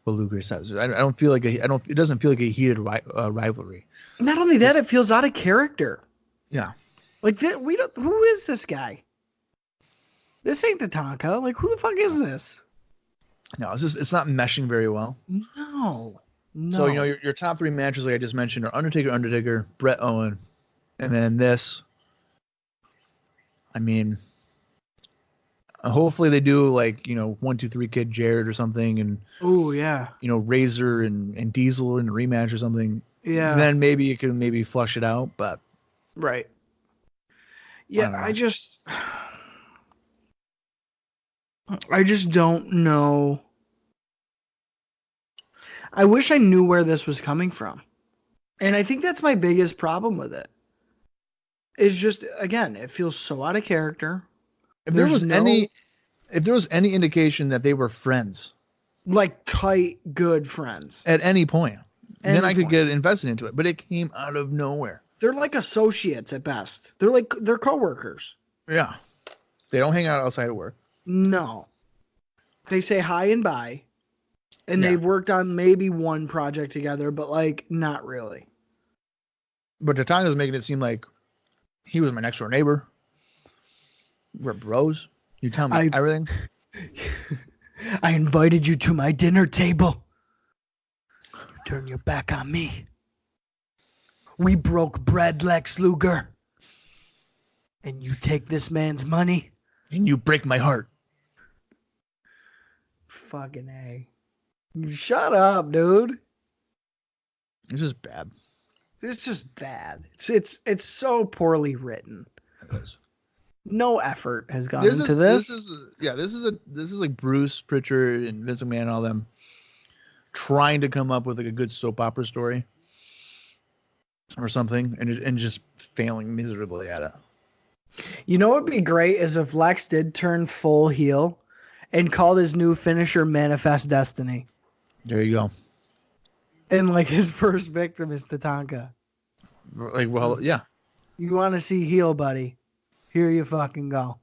what Luger says. I don't feel like it doesn't feel like a heated rivalry. Not only that, it feels out of character. Yeah. Like who is this guy? This ain't Tatanka. Like who the fuck is this? No, it's not meshing very well. No. So your top three matches, like I just mentioned, are Undertaker, Bret Owen, and then this. I mean, hopefully they do 1, 2, 3 Kid Jarrett or something, and Razor and Diesel in a rematch or something. Yeah. Then maybe you can flush it out, but right. Yeah, I just don't know. I wish I knew where this was coming from. And I think that's my biggest problem with it. It's just, again, it feels so out of character. If there was any indication that they were friends, like tight, good friends at any point, then I could get invested into it. But it came out of nowhere. They're like associates at best. They're coworkers. Yeah. They don't hang out outside of work. No. They say hi and bye. And they've worked on maybe one project together, but not really. But Tatanka's making it seem like he was my next door neighbor. We're bros. You tell me everything. I invited you to my dinner table. You turn your back on me. We broke bread, Lex Luger. And you take this man's money. And you break my heart. Fucking A. Shut up, dude. It's just bad. It's just bad. It's so poorly written. It is. No effort has gone into this. This is like Bruce Pritchard and Vince McMahon and all them trying to come up with a good soap opera story or something, and just failing miserably at it. You know what would be great is if Lex did turn full heel and called his new finisher Manifest Destiny. There you go. And his first victim is Tatanka. Yeah. You want to see heel, buddy? Here you fucking go.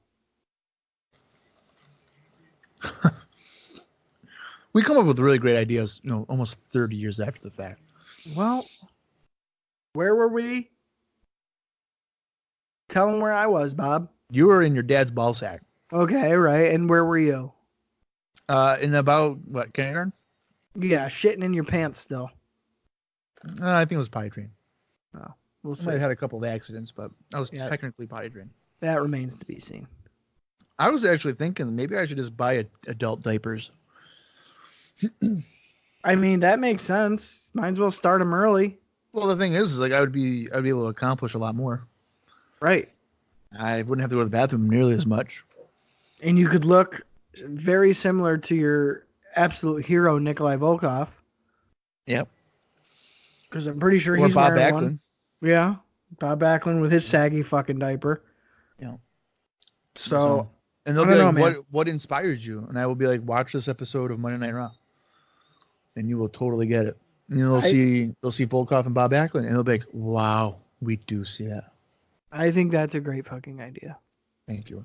We come up with really great ideas, almost 30 years after the fact. Well, where were we? Tell them where I was, Bob. You were in your dad's ball sack. Okay, right. And where were you? In about, what, kindergarten? Yeah, shitting in your pants still. I think it was potty train. Oh, we'll I see. might have had a couple of accidents, but I was Yeah. technically potty trained. That remains to be seen. I was actually thinking maybe I should just buy adult diapers. I mean, that makes sense. Might as well start them early. Well, the thing is like I'd be able to accomplish a lot more. Right. I wouldn't have to go to the bathroom nearly as much. And you could look very similar to your absolute hero, Nikolai Volkoff. Yep. Because I'm pretty sure Or he's Bob wearing Backlund. one. Yeah. Bob Backlund with his saggy fucking diaper. Yeah. So and they'll I be don't like, know, what inspired you? And I will be like, watch this episode of Monday Night Raw. And you will totally get it. And they'll see Volkoff and Bob Backlund, and they'll be like, wow, we do see that. I think that's a great fucking idea. Thank you.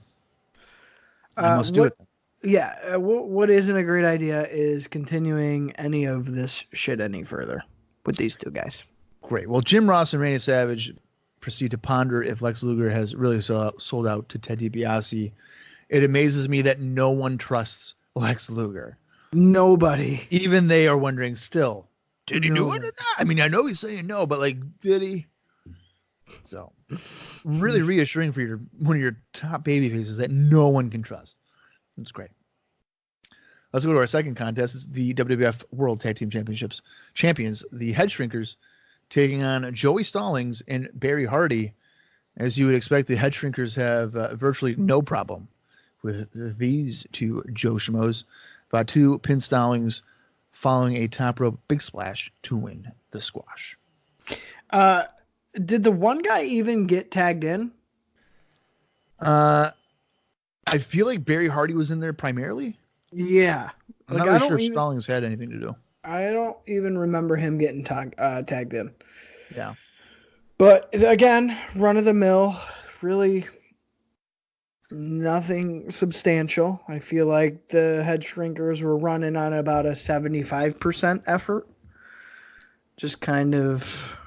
I must do it then. Yeah. What isn't a great idea is continuing any of this shit any further with these two guys. Great. Well, Jim Ross and Randy Savage proceed to ponder if Lex Luger has really sold out to Ted DiBiase. It amazes me that no one trusts Lex Luger. Nobody. Even they are wondering still, did he do it or No. not? I mean, I know he's saying no, but like, did he? So, really reassuring for one of your top baby faces that no one can trust. That's great. Let's go to our second contest. It's the WWF World Tag Team Champions, the Head Shrinkers, taking on Joey Stallings and Barry Hardy. As you would expect, the Head Shrinkers have virtually no problem with these two Joe Schmoes. About two pin Stallings following a top rope big splash to win the squash. Did the one guy even get tagged in? I feel like Barry Hardy was in there primarily. Yeah. I'm not really sure if Stallings had anything to do. I don't even remember him getting tagged in. Yeah. But again, run of the mill, really nothing substantial. I feel like the Head Shrinkers were running on about a 75% effort. Just kind of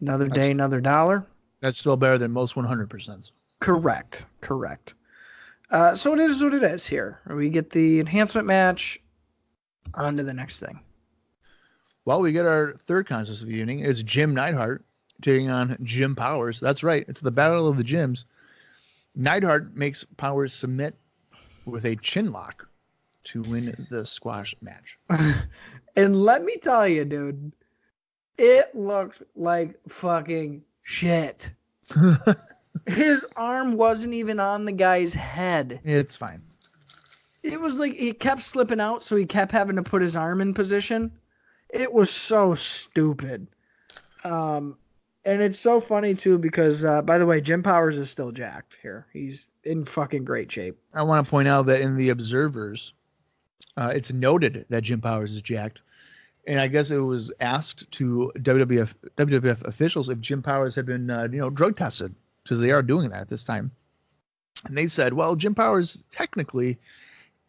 another day, another dollar. That's still better than most 100%. Correct. So it is what it is here. We get the enhancement match. On to the next thing. Well, we get our third contest of the evening. It's Jim Neidhart taking on Jim Powers. That's right. It's the Battle of the Gyms. Neidhart makes Powers submit with a chin lock to win the squash match. And let me tell you, dude, it looked like fucking shit. His arm wasn't even on the guy's head. It's fine. It was like it kept slipping out, so he kept having to put his arm in position. It was so stupid. And it's so funny, too, because, by the way, Jim Powers is still jacked here. He's in fucking great shape. I want to point out that in the Observers, it's noted that Jim Powers is jacked. And I guess it was asked to WWF officials if Jim Powers had been, drug tested, because they are doing that at this time. And they said, well, Jim Powers technically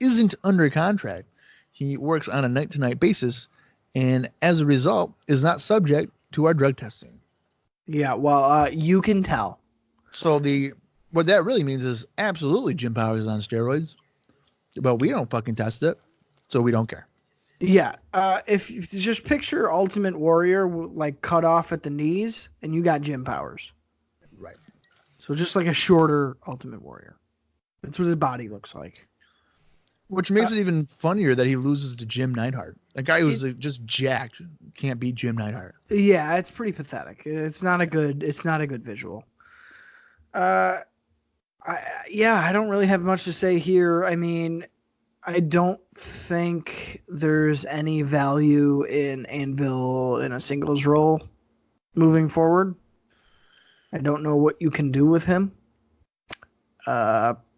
isn't under contract. He works on a night-to-night basis, and as a result, is not subject to our drug testing. Yeah, well, you can tell. So what that really means is absolutely Jim Powers is on steroids, but we don't fucking test it, so we don't care. Yeah, if you just picture Ultimate Warrior like cut off at the knees, and you got Jim Powers. Right. So just like a shorter Ultimate Warrior. That's what his body looks like. Which makes it even funnier that he loses to Jim Neidhart. A guy who's just jacked can't beat Jim Neidhart. Yeah, it's pretty pathetic. It's not a good visual. I don't really have much to say here. I mean, I don't think there's any value in Anvil in a singles role moving forward. I don't know what you can do with him.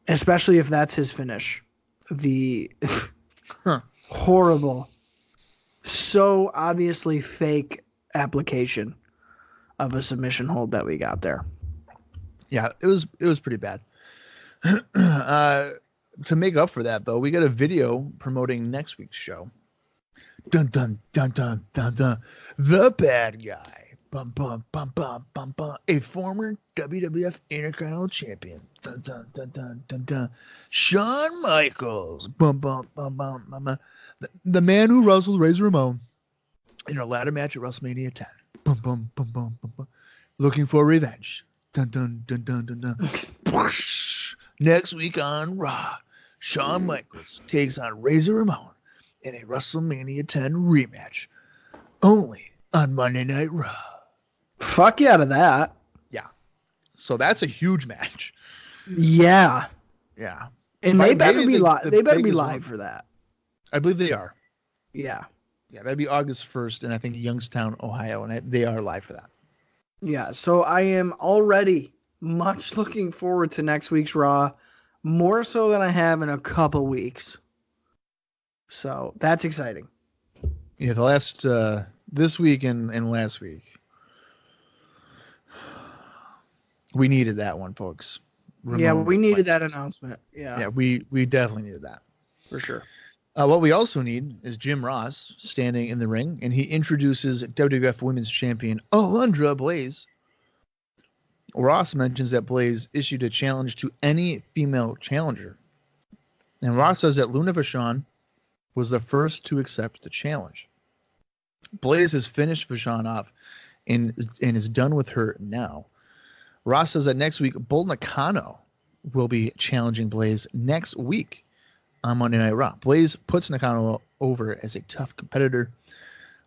Especially if that's his finish. The horrible, so obviously fake application of a submission hold that we got there. Yeah, it was pretty bad. To make up for that, though, we got a video promoting next week's show. Dun dun dun dun dun dun. The bad guy. Bum bum bum bum bum bum. A former WWF Intercontinental Champion. Dun dun dun dun dun dun. Shawn Michaels. Bum bum bum bum bum. Bum. The man who wrestled Razor Ramon in a ladder match at WrestleMania 10. Bum bum bum bum bum bum. Looking for revenge. Dun dun dun dun dun dun. Next week on Raw, Shawn Michaels takes on Razor Ramon in a WrestleMania 10 rematch, only on Monday Night Raw. Fuck you out of that. Yeah, so that's a huge match. Yeah, Yeah, and they better be live. the They better be biggest live one. for that. I believe they are. Yeah, Yeah, that'd be August 1st, and I think Youngstown, Ohio, and they are live for that. yeah. So I am already much looking forward to next week's Raw, more so than I have in a couple weeks. So that's exciting. Yeah, the last this week and last week, we needed that one, folks. Yeah, Ramon we needed that Michaels. announcement. Yeah, Yeah, we definitely needed that. for sure. What we also need is Jim Ross standing in the ring, and he introduces WWF Women's Champion Alundra Blaze. Ross mentions that Blaze issued a challenge to any female challenger, and Ross says that Luna Vachon was the first to accept the challenge. Blaze has finished Vachon off and is done with her now. Ross says that next week, Bull Nakano will be challenging Blaze next week on Monday Night Raw. Blaze puts Nakano over as a tough competitor.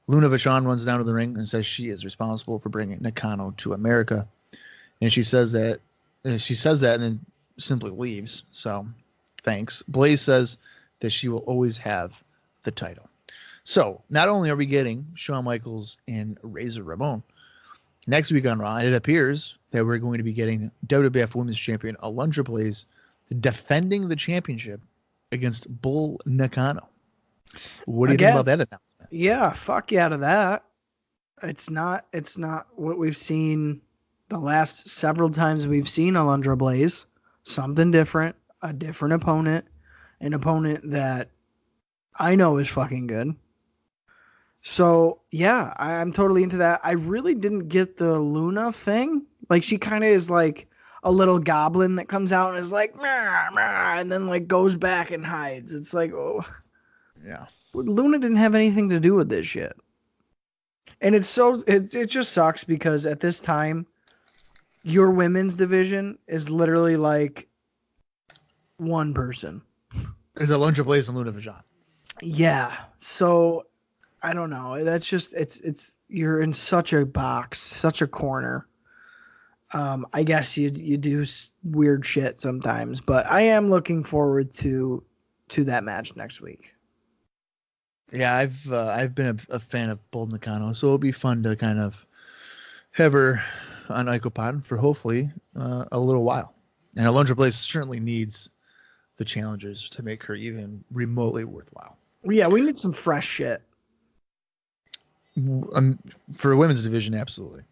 Luna Vachon runs down to the ring and says she is responsible for bringing Nakano to America. And she says that and then simply leaves. So thanks. Blaze says that she will always have the title. So not only are we getting Shawn Michaels and Razor Ramon next week on Raw, it appears that we're going to be getting WWF Women's Champion Alundra Blaze defending the championship against Bull Nakano. What do you think about that announcement? Yeah, fuck you out of that. It's not what we've seen the last several times we've seen Alundra Blaze. Something different, a different opponent, an opponent that I know is fucking good. So yeah, I'm totally into that. I really didn't get the Luna thing. Like she kind of is like a little goblin that comes out and is like, meh, meh, and then like goes back and hides. It's like, oh, Yeah. Luna didn't have anything to do with this shit. And it just sucks because at this time, your women's division is literally like one person. It's Alundra Blaze and Luna Vachon. Yeah. So I don't know. That's just it's you're in such a box, such a corner. I guess you do weird shit sometimes, but I am looking forward to that match next week. Yeah, I've been a fan of Bull Nakano, so it'll be fun to kind of have her on IcoPod for hopefully a little while. And Alundra Blaze certainly needs the challengers to make her even remotely worthwhile. Yeah, we need some fresh shit. For a women's division, absolutely.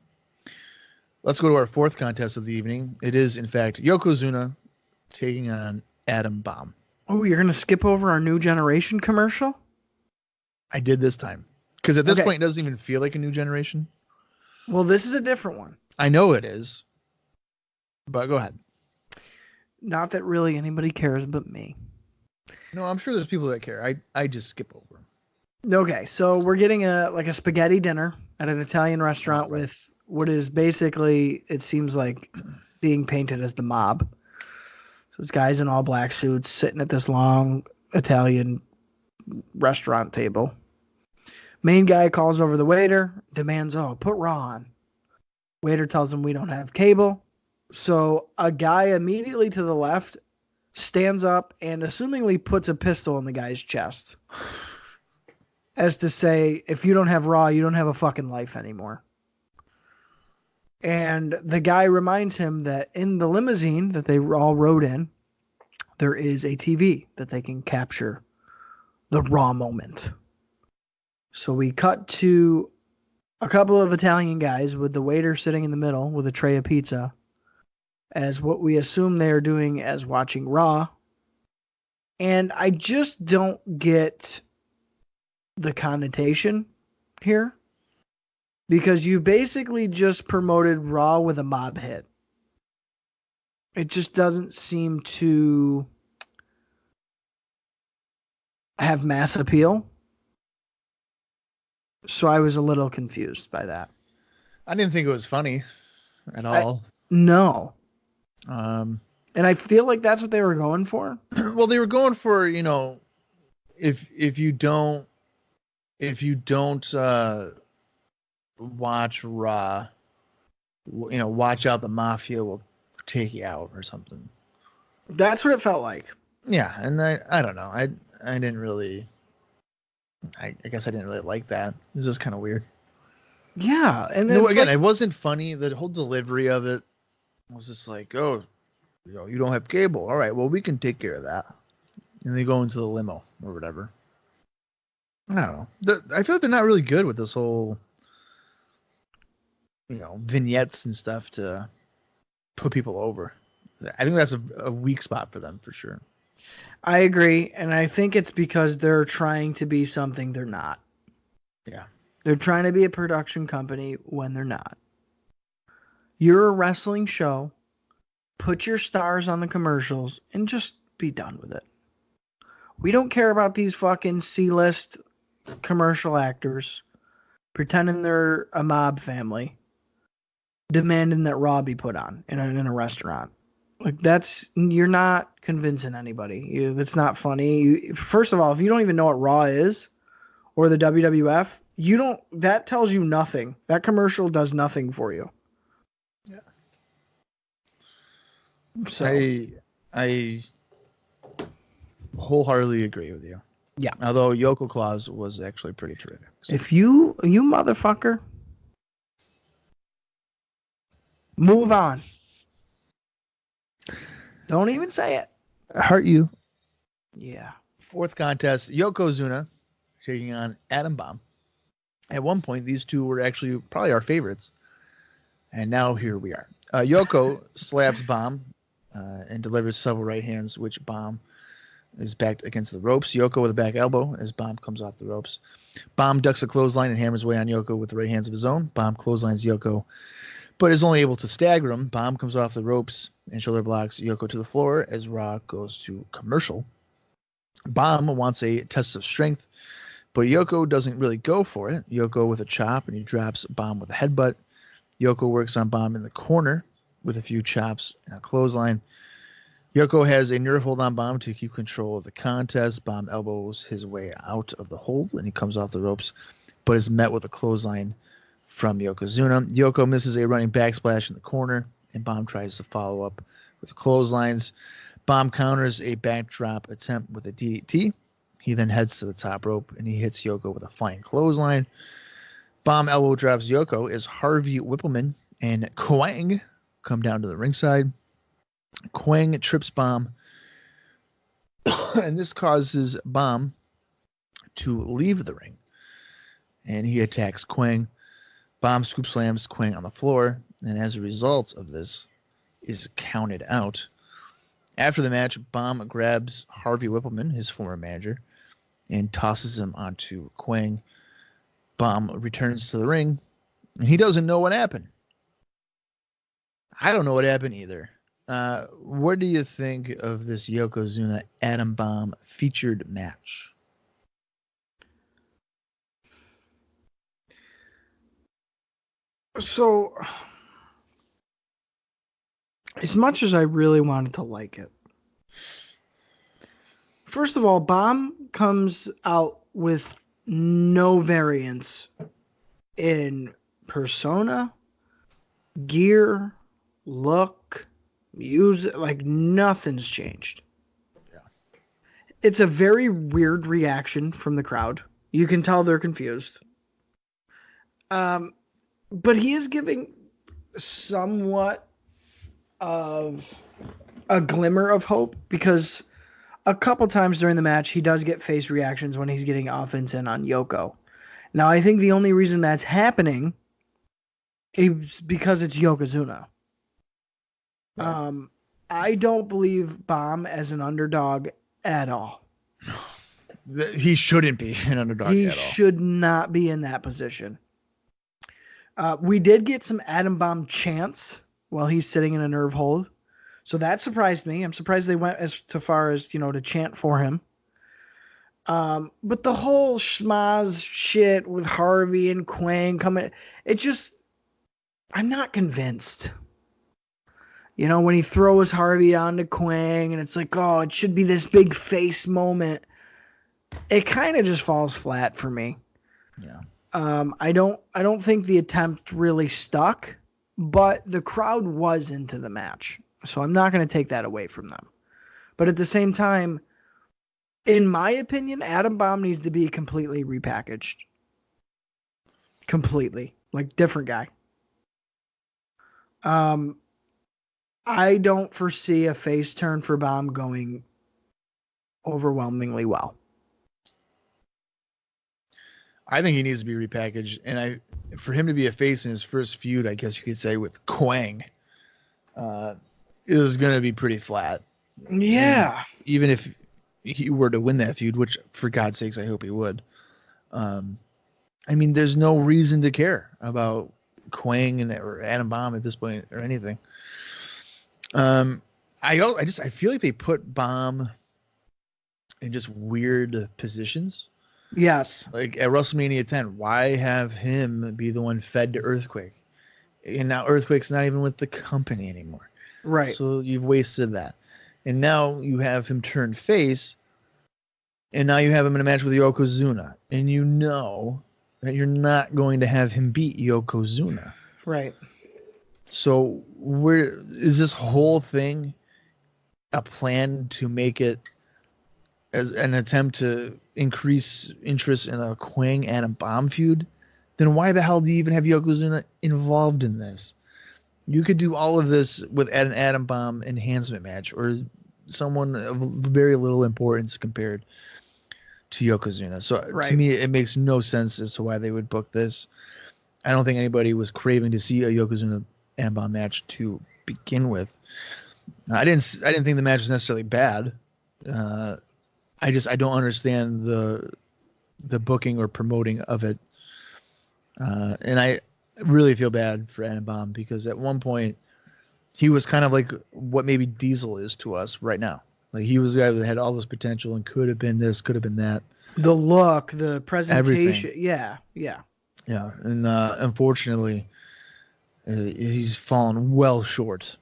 Let's go to our fourth contest of the evening. It is, in fact, Yokozuna taking on Adam Bomb. Oh, you're going to skip over our New Generation commercial? I did this time. Because at this Okay. point, it doesn't even feel like a new generation. Well, this is a different one. I know it is. But go ahead. Not that really anybody cares but me. No, I'm sure there's people that care. I just skip over. Okay, so we're getting a spaghetti dinner at an Italian restaurant with what is basically, it seems like, being painted as the mob. So it's guys in all black suits sitting at this long Italian restaurant table. Main guy calls over the waiter, demands, put Raw on. Waiter tells him we don't have cable. So a guy immediately to the left stands up and assumingly puts a pistol in the guy's chest. As to say, if you don't have Raw, you don't have a fucking life anymore. And the guy reminds him that in the limousine that they all rode in, there is a TV that they can capture the Raw moment. So we cut to a couple of Italian guys with the waiter sitting in the middle with a tray of pizza, as what we assume they're doing as watching Raw. And I just don't get the connotation here, because you basically just promoted Raw with a mob hit. It just doesn't seem to have mass appeal. So I was a little confused by that. I didn't think it was funny at all. No. Um, And I feel like that's what they were going for. well, they were going for, if you don't watch Raw, watch out, the mafia will take you out or something. That's what it felt like. Yeah, and I don't know. I didn't really. I guess I didn't really like that. It was just kind of weird. Yeah, and then again, it wasn't funny. The whole delivery of it was just like, oh, you don't have cable. All right, well, we can take care of that. And they go into the limo or whatever. I don't know. I feel like they're not really good with this whole, vignettes and stuff to put people over. I think that's a weak spot for them for sure. I agree, and I think it's because they're trying to be something they're not. Yeah. They're trying to be a production company when they're not. You're a wrestling show. Put your stars on the commercials and just be done with it. We don't care about these fucking C-list commercial actors pretending they're a mob family, demanding that Raw be put on in a restaurant. Like, you're not convincing anybody. That's not funny. First of all, if you don't even know what Raw is or the WWF, that tells you nothing. That commercial does nothing for you. Yeah. So I wholeheartedly agree with you. Yeah. Although Yoko Claus was actually pretty terrific. So. If you motherfucker, move on. Don't even say it. Hurt you. Yeah. Fourth contest, Yokozuna taking on Adam Bomb. At one point, these two were actually probably our favorites. And now here we are. Yoko slaps Bomb and delivers several right hands, which Bomb is backed against the ropes. Yoko with a back elbow as Bomb comes off the ropes. Bomb ducks a clothesline and hammers away on Yoko with the right hands of his own. Bomb clotheslines Yoko, but is only able to stagger him. Bomb comes off the ropes and shoulder blocks Yoko to the floor as Raw goes to commercial. Bomb wants a test of strength, but Yoko doesn't really go for it. Yoko with a chop, and he drops Bomb with a headbutt. Yoko works on Bomb in the corner with a few chops and a clothesline. Yoko has a nerve hold on Bomb to keep control of the contest. Bomb elbows his way out of the hold, and he comes off the ropes, but is met with a clothesline from Yokozuna. Yoko misses a running backsplash in the corner, and Bomb tries to follow up with clotheslines. Bomb counters a backdrop attempt with a DDT. He then heads to the top rope, and he hits Yoko with a flying clothesline. Bomb elbow drops Yoko as Harvey Whippleman and Kwang come down to the ringside. Kwang trips Bomb, and this causes Bomb to leave the ring, and he attacks Kwang. Bomb scoop slams Kwang on the floor, and as a result of this, is counted out. After the match, Bomb grabs Harvey Whippleman, his former manager, and tosses him onto Kwang. Bomb returns to the ring, and he doesn't know what happened. I don't know what happened either. What do you think of this Yokozuna Adam Bomb featured match? So, as much as I really wanted to like it, first of all, Bomb comes out with no variance in persona, gear, look, music. Like, nothing's changed. Yeah. It's a very weird reaction from the crowd. You can tell they're confused. But he is giving somewhat of a glimmer of hope, because a couple times during the match, he does get face reactions when he's getting offense in on Yoko. Now, I think the only reason that's happening is because it's Yokozuna. Right. I don't believe Bomb as an underdog at all. He shouldn't be an underdog He at all. should not be in that position. We did get some Adam Bomb chants while he's sitting in a nerve hold. So that surprised me. I'm surprised they went as far as, to chant for him. But the whole schmaz shit with Harvey and Quang coming, I'm not convinced. When he throws Harvey onto Quang and it's like, oh, it should be this big face moment. It kind of just falls flat for me. Yeah. I don't think the attempt really stuck, but the crowd was into the match. So I'm not going to take that away from them. But at the same time, in my opinion, Adam Bomb needs to be completely repackaged. Completely. Like, different guy. I don't foresee a face turn for Bomb going overwhelmingly well. I think he needs to be repackaged, and for him to be a face in his first feud, I guess you could say, with Quang, is going to be pretty flat. Yeah. And even if he were to win that feud, which for God's sakes I hope he would. There's no reason to care about Quang or Adam Bomb at this point or anything. I feel like they put Bomb in just weird positions. Yes. Like at WrestleMania 10, why have him be the one fed to Earthquake? And now Earthquake's not even with the company anymore. Right. So you've wasted that. And now you have him turn face, and now you have him in a match with Yokozuna. And you know that you're not going to have him beat Yokozuna. Right. So where is this whole thing a plan to make it as an attempt to increase interest in a Quang and a Bomb feud? Then why the hell do you even have Yokozuna involved in this? You could do all of this with an Adam Bomb enhancement match or someone of very little importance compared to Yokozuna. So right. To me, it makes no sense as to why they would book this. I don't think anybody was craving to see a Yokozuna Adam Bomb match to begin with. I didn't think the match was necessarily bad. I don't understand the booking or promoting of it. And I really feel bad for Adam Bomb because at one point he was kind of like what maybe Diesel is to us right now. Like he was the guy that had all this potential and could have been this, could have been that. The look, the presentation. Everything. Yeah. Yeah. And unfortunately, he's fallen well short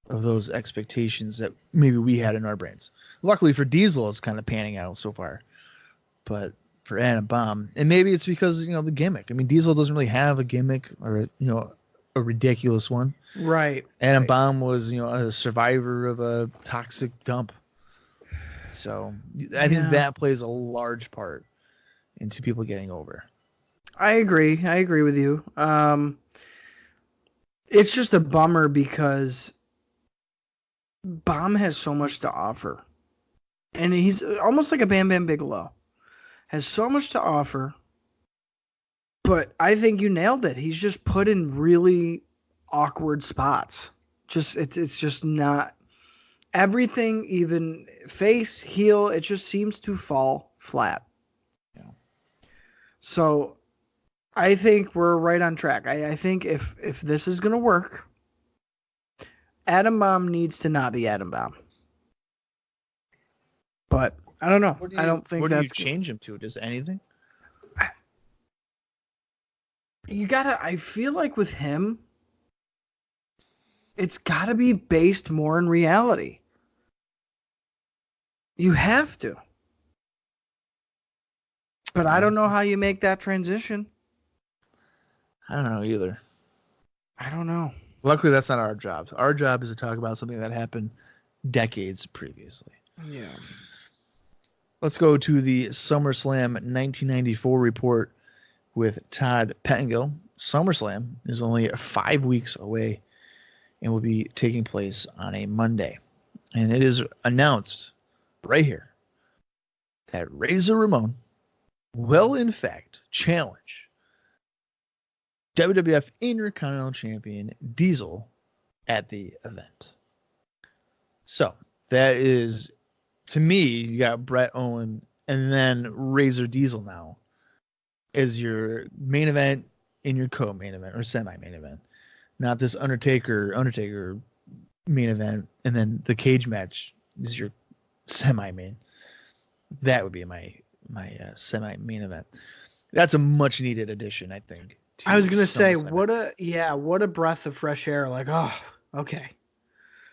of those expectations that maybe we had in our brains. Luckily for Diesel, it's kind of panning out so far. But for Adam Bomb, and maybe it's because, the gimmick. Diesel doesn't really have a gimmick or, a ridiculous one. Right. Adam Bomb was, a survivor of a toxic dump. So I think that plays a large part into people getting over. I agree with you. It's just a bummer because Bomb has so much to offer. And he's almost like a Bam Bam Bigelow. Has so much to offer. But I think you nailed it. He's just put in really awkward spots. It's just not everything, even face, heel, it just seems to fall flat. Yeah. So I think we're right on track. I think if this is going to work, Adam Bomb needs to not be Adam Bomb. But I don't know. I don't think what that's... do you change him to? Just anything? I feel like with him, it's got to be based more in reality. You have to. But I don't know how you make that transition. I don't know either. I don't know. Luckily, that's not our job. Our job is to talk about something that happened decades previously. Yeah. Let's go to the SummerSlam 1994 report with Todd Pettengill. SummerSlam is only 5 weeks away and will be taking place on a Monday. And it is announced right here that Razor Ramon will, in fact, challenge WWF Intercontinental Champion Diesel at the event. So that is, to me, you got Bret Owen and then Razor Diesel now is your main event in your co-main event or semi-main event, not this Undertaker main event, and then the cage match is your semi-main. That would be my semi-main event. That's a much needed addition, I think. I was gonna say, SummerSlam. what a breath of fresh air. Like, oh, okay,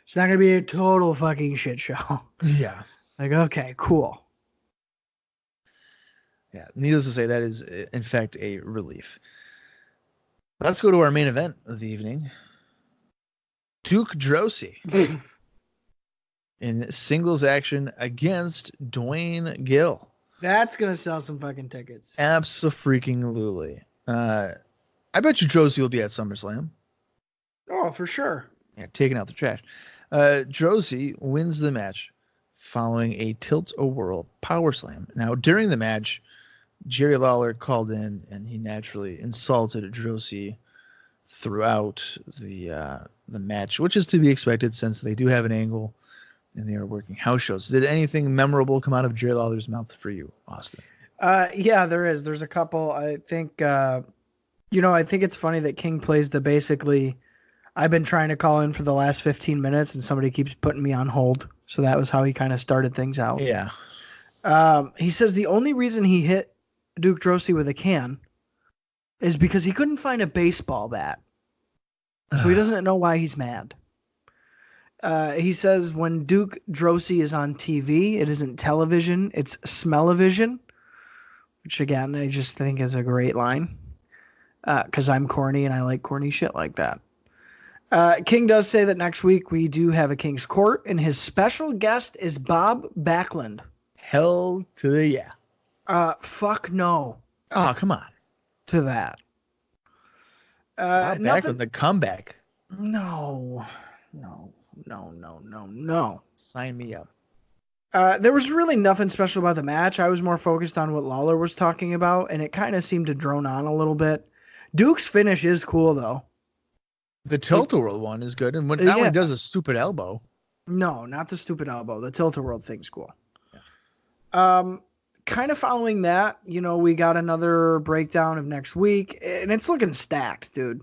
it's not gonna be a total fucking shit show. Yeah. Like, okay, cool. Yeah. Needless to say, that is in fact a relief. Let's go to our main event of the evening. Duke Droese in singles action against Dwayne Gill. That's gonna sell some fucking tickets. Abso-freaking-lutely. I bet you Droese will be at SummerSlam. Oh, for sure. Yeah, taking out the trash. Droese wins the match following a tilt-a-whirl power slam. Now, during the match, Jerry Lawler called in and he naturally insulted Droese throughout the match, which is to be expected since they do have an angle and they are working house shows. Did anything memorable come out of Jerry Lawler's mouth for you, Austin? Yeah, there is. There's a couple. I think, I think it's funny that King plays the basically, I've been trying to call in for the last 15 minutes and somebody keeps putting me on hold. So that was how he kind of started things out. Yeah. He says the only reason he hit Duke Droese with a can is because he couldn't find a baseball bat. So he doesn't know why he's mad. He says when Duke Droese is on TV, it isn't television, it's smell-o-vision, which again, I just think is a great line. Because I'm corny and I like corny shit like that. King does say that next week we do have a King's Court, and his special guest is Bob Backlund. Hell to the yeah. Fuck no. Oh, come on. To that. Bob Backlund, the comeback. No. Sign me up. There was really nothing special about the match. I was more focused on what Lawler was talking about, and it kind of seemed to drone on a little bit. Duke's finish is cool, though. The tilt-a-whirl one is good, and when he does a stupid elbow. No, not the stupid elbow. The tilt-a-whirl thing's cool. Yeah. Kind of following that, we got another breakdown of next week, and it's looking stacked, dude.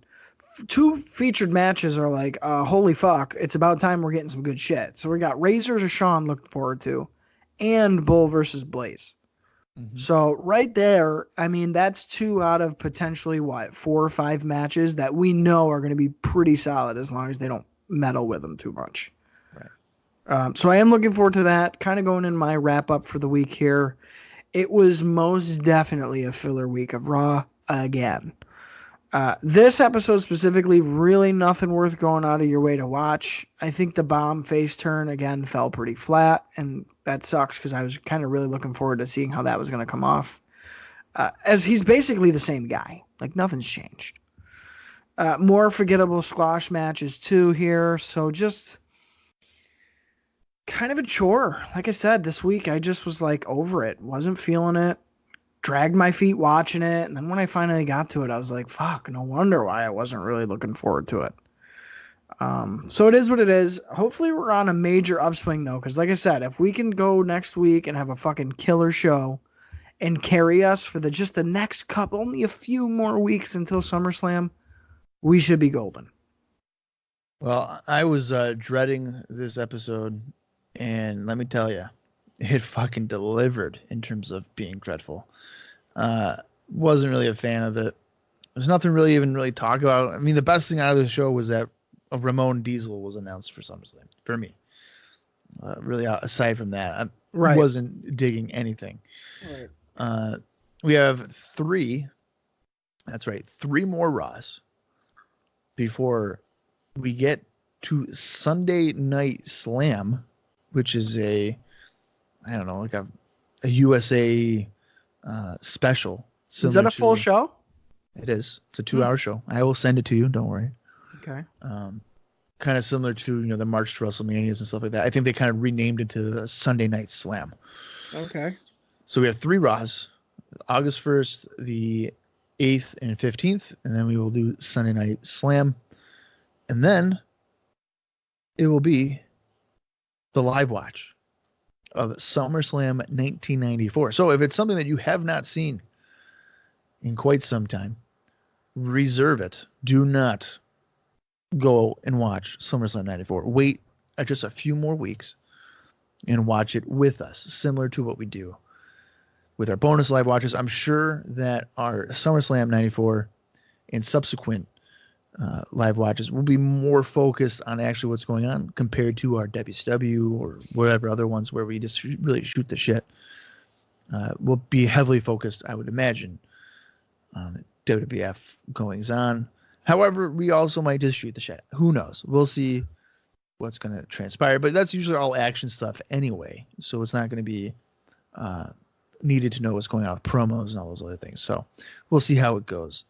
2 featured matches are like, holy fuck, it's about time we're getting some good shit. So we got Razor to Shawn looking forward to, and Bull versus Blaze. Mm-hmm. So right there, I mean, that's 2 out of potentially 4 or 5 matches that we know are going to be pretty solid as long as they don't meddle with them too much. Right. So I am looking forward to that. Kind of going in my wrap up for the week here. It was most definitely a filler week of Raw again. This episode specifically, really nothing worth going out of your way to watch. I think the bomb face turn again fell pretty flat, and that sucks because I was kind of really looking forward to seeing how that was going to come off. As he's basically the same guy, like nothing's changed. More forgettable squash matches too here, so just kind of a chore. Like I said, this week I just was like over it, wasn't feeling it. Dragged my feet watching it, and then when I finally got to it, I was like, fuck, no wonder why I wasn't really looking forward to it. So it is what it is. Hopefully we're on a major upswing, though, because like I said, if we can go next week and have a fucking killer show and carry us for the next couple, only a few more weeks until SummerSlam, we should be golden. Well, I was dreading this episode, and let me tell you, it fucking delivered in terms of being dreadful. Wasn't really a fan of it. There's nothing really even talk about. I mean, the best thing out of the show was that Ramon Diesel was announced for SummerSlam for me. Really, aside from that, I wasn't digging anything. Right. We have 3. That's right, 3 more Raws before we get to Sunday Night Slam, which is a USA special. Is that a full show? It is. It's a 2-hour show. I will send it to you. Don't worry. Okay. Kind of similar to the March to WrestleManias and stuff like that. I think they kind of renamed it to Sunday Night Slam. Okay. So we have 3 Raws, August 1st, the 8th and 15th, and then we will do Sunday Night Slam. And then it will be the live watch of SummerSlam 1994. So if it's something that you have not seen in quite some time, reserve it. Do not go and watch SummerSlam 94. Wait just a few more weeks and watch it with us, similar to what we do with our bonus live watches. I'm sure that our SummerSlam 94 and subsequent live watches will be more focused on actually what's going on compared to our WCW or whatever other ones where we just really shoot the shit. We'll be heavily focused, I would imagine, on WWF goings on. However, we also might just shoot the shit. Who knows? We'll see what's going to transpire, but that's usually all action stuff anyway. So it's not going to be needed to know what's going on with promos and all those other things. So we'll see how it goes.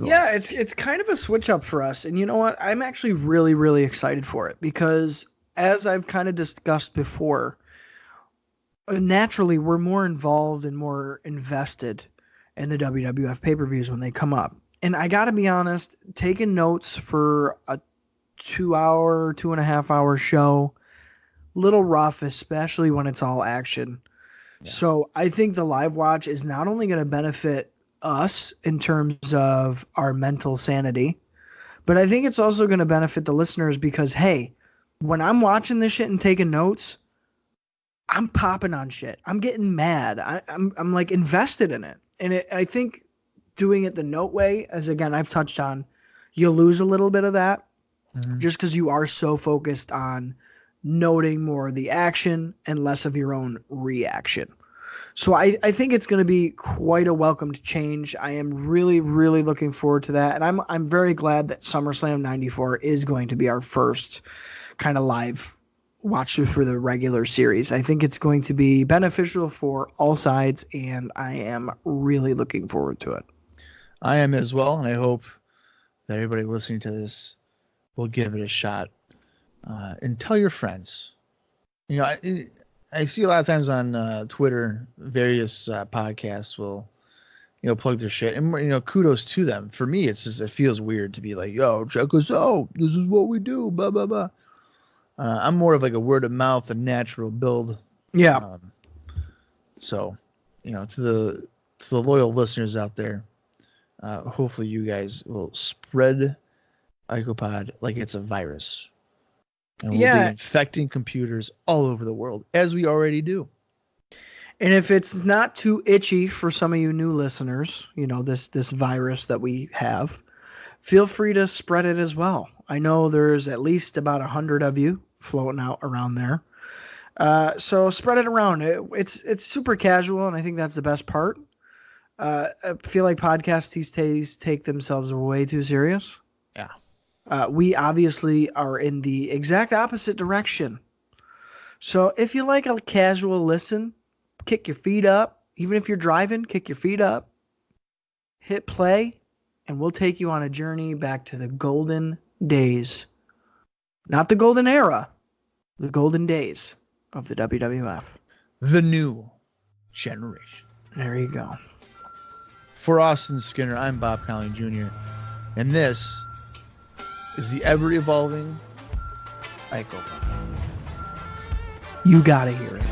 Yeah, it's kind of a switch up for us. And you know what? I'm actually really, really excited for it because as I've kind of discussed before, naturally we're more involved and more invested in the WWF pay-per-views when they come up. And I got to be honest, taking notes for a 2.5 hour show, little rough, especially when it's all action. Yeah. So I think the live watch is not only going to benefit us in terms of our mental sanity, but I think it's also going to benefit the listeners because, hey, when I'm watching this shit and taking notes, I'm popping on shit. I'm getting mad. I'm like invested in it. And I think doing it the note way, as again, I've touched on, you lose a little bit of that just because you are so focused on noting more of the action and less of your own reaction. So I think it's going to be quite a welcomed change. I am really, really looking forward to that. And I'm very glad that SummerSlam 94 is going to be our first kind of live watch through for the regular series. I think it's going to be beneficial for all sides, and I am really looking forward to it. I am as well, and I hope that everybody listening to this will give it a shot. And tell your friends. You know, I see a lot of times on Twitter, various podcasts will, plug their shit, and kudos to them. For me, it's just, it feels weird to be like, "Yo, check us out. This is what we do." Blah blah blah. I'm more of like a word of mouth, a natural build. Yeah. So, to the loyal listeners out there, hopefully you guys will spread IcoPod like it's a virus. And we'll be infecting computers all over the world, as we already do. And if it's not too itchy for some of you new listeners, this virus that we have, feel free to spread it as well. I know there's at least about 100 of you floating out around there. So spread it around. It's super casual, and I think that's the best part. I feel like podcasts these days take themselves way too serious. Yeah. We obviously are in the exact opposite direction. So if you like a casual listen, kick your feet up. Even if you're driving, kick your feet up. Hit play, and we'll take you on a journey back to the golden days. Not the golden era, the golden days of the WWF. The new generation. There you go. For Austin Skinner, I'm Bob Conley Jr., and this is the ever-evolving IcoPod. You gotta hear it.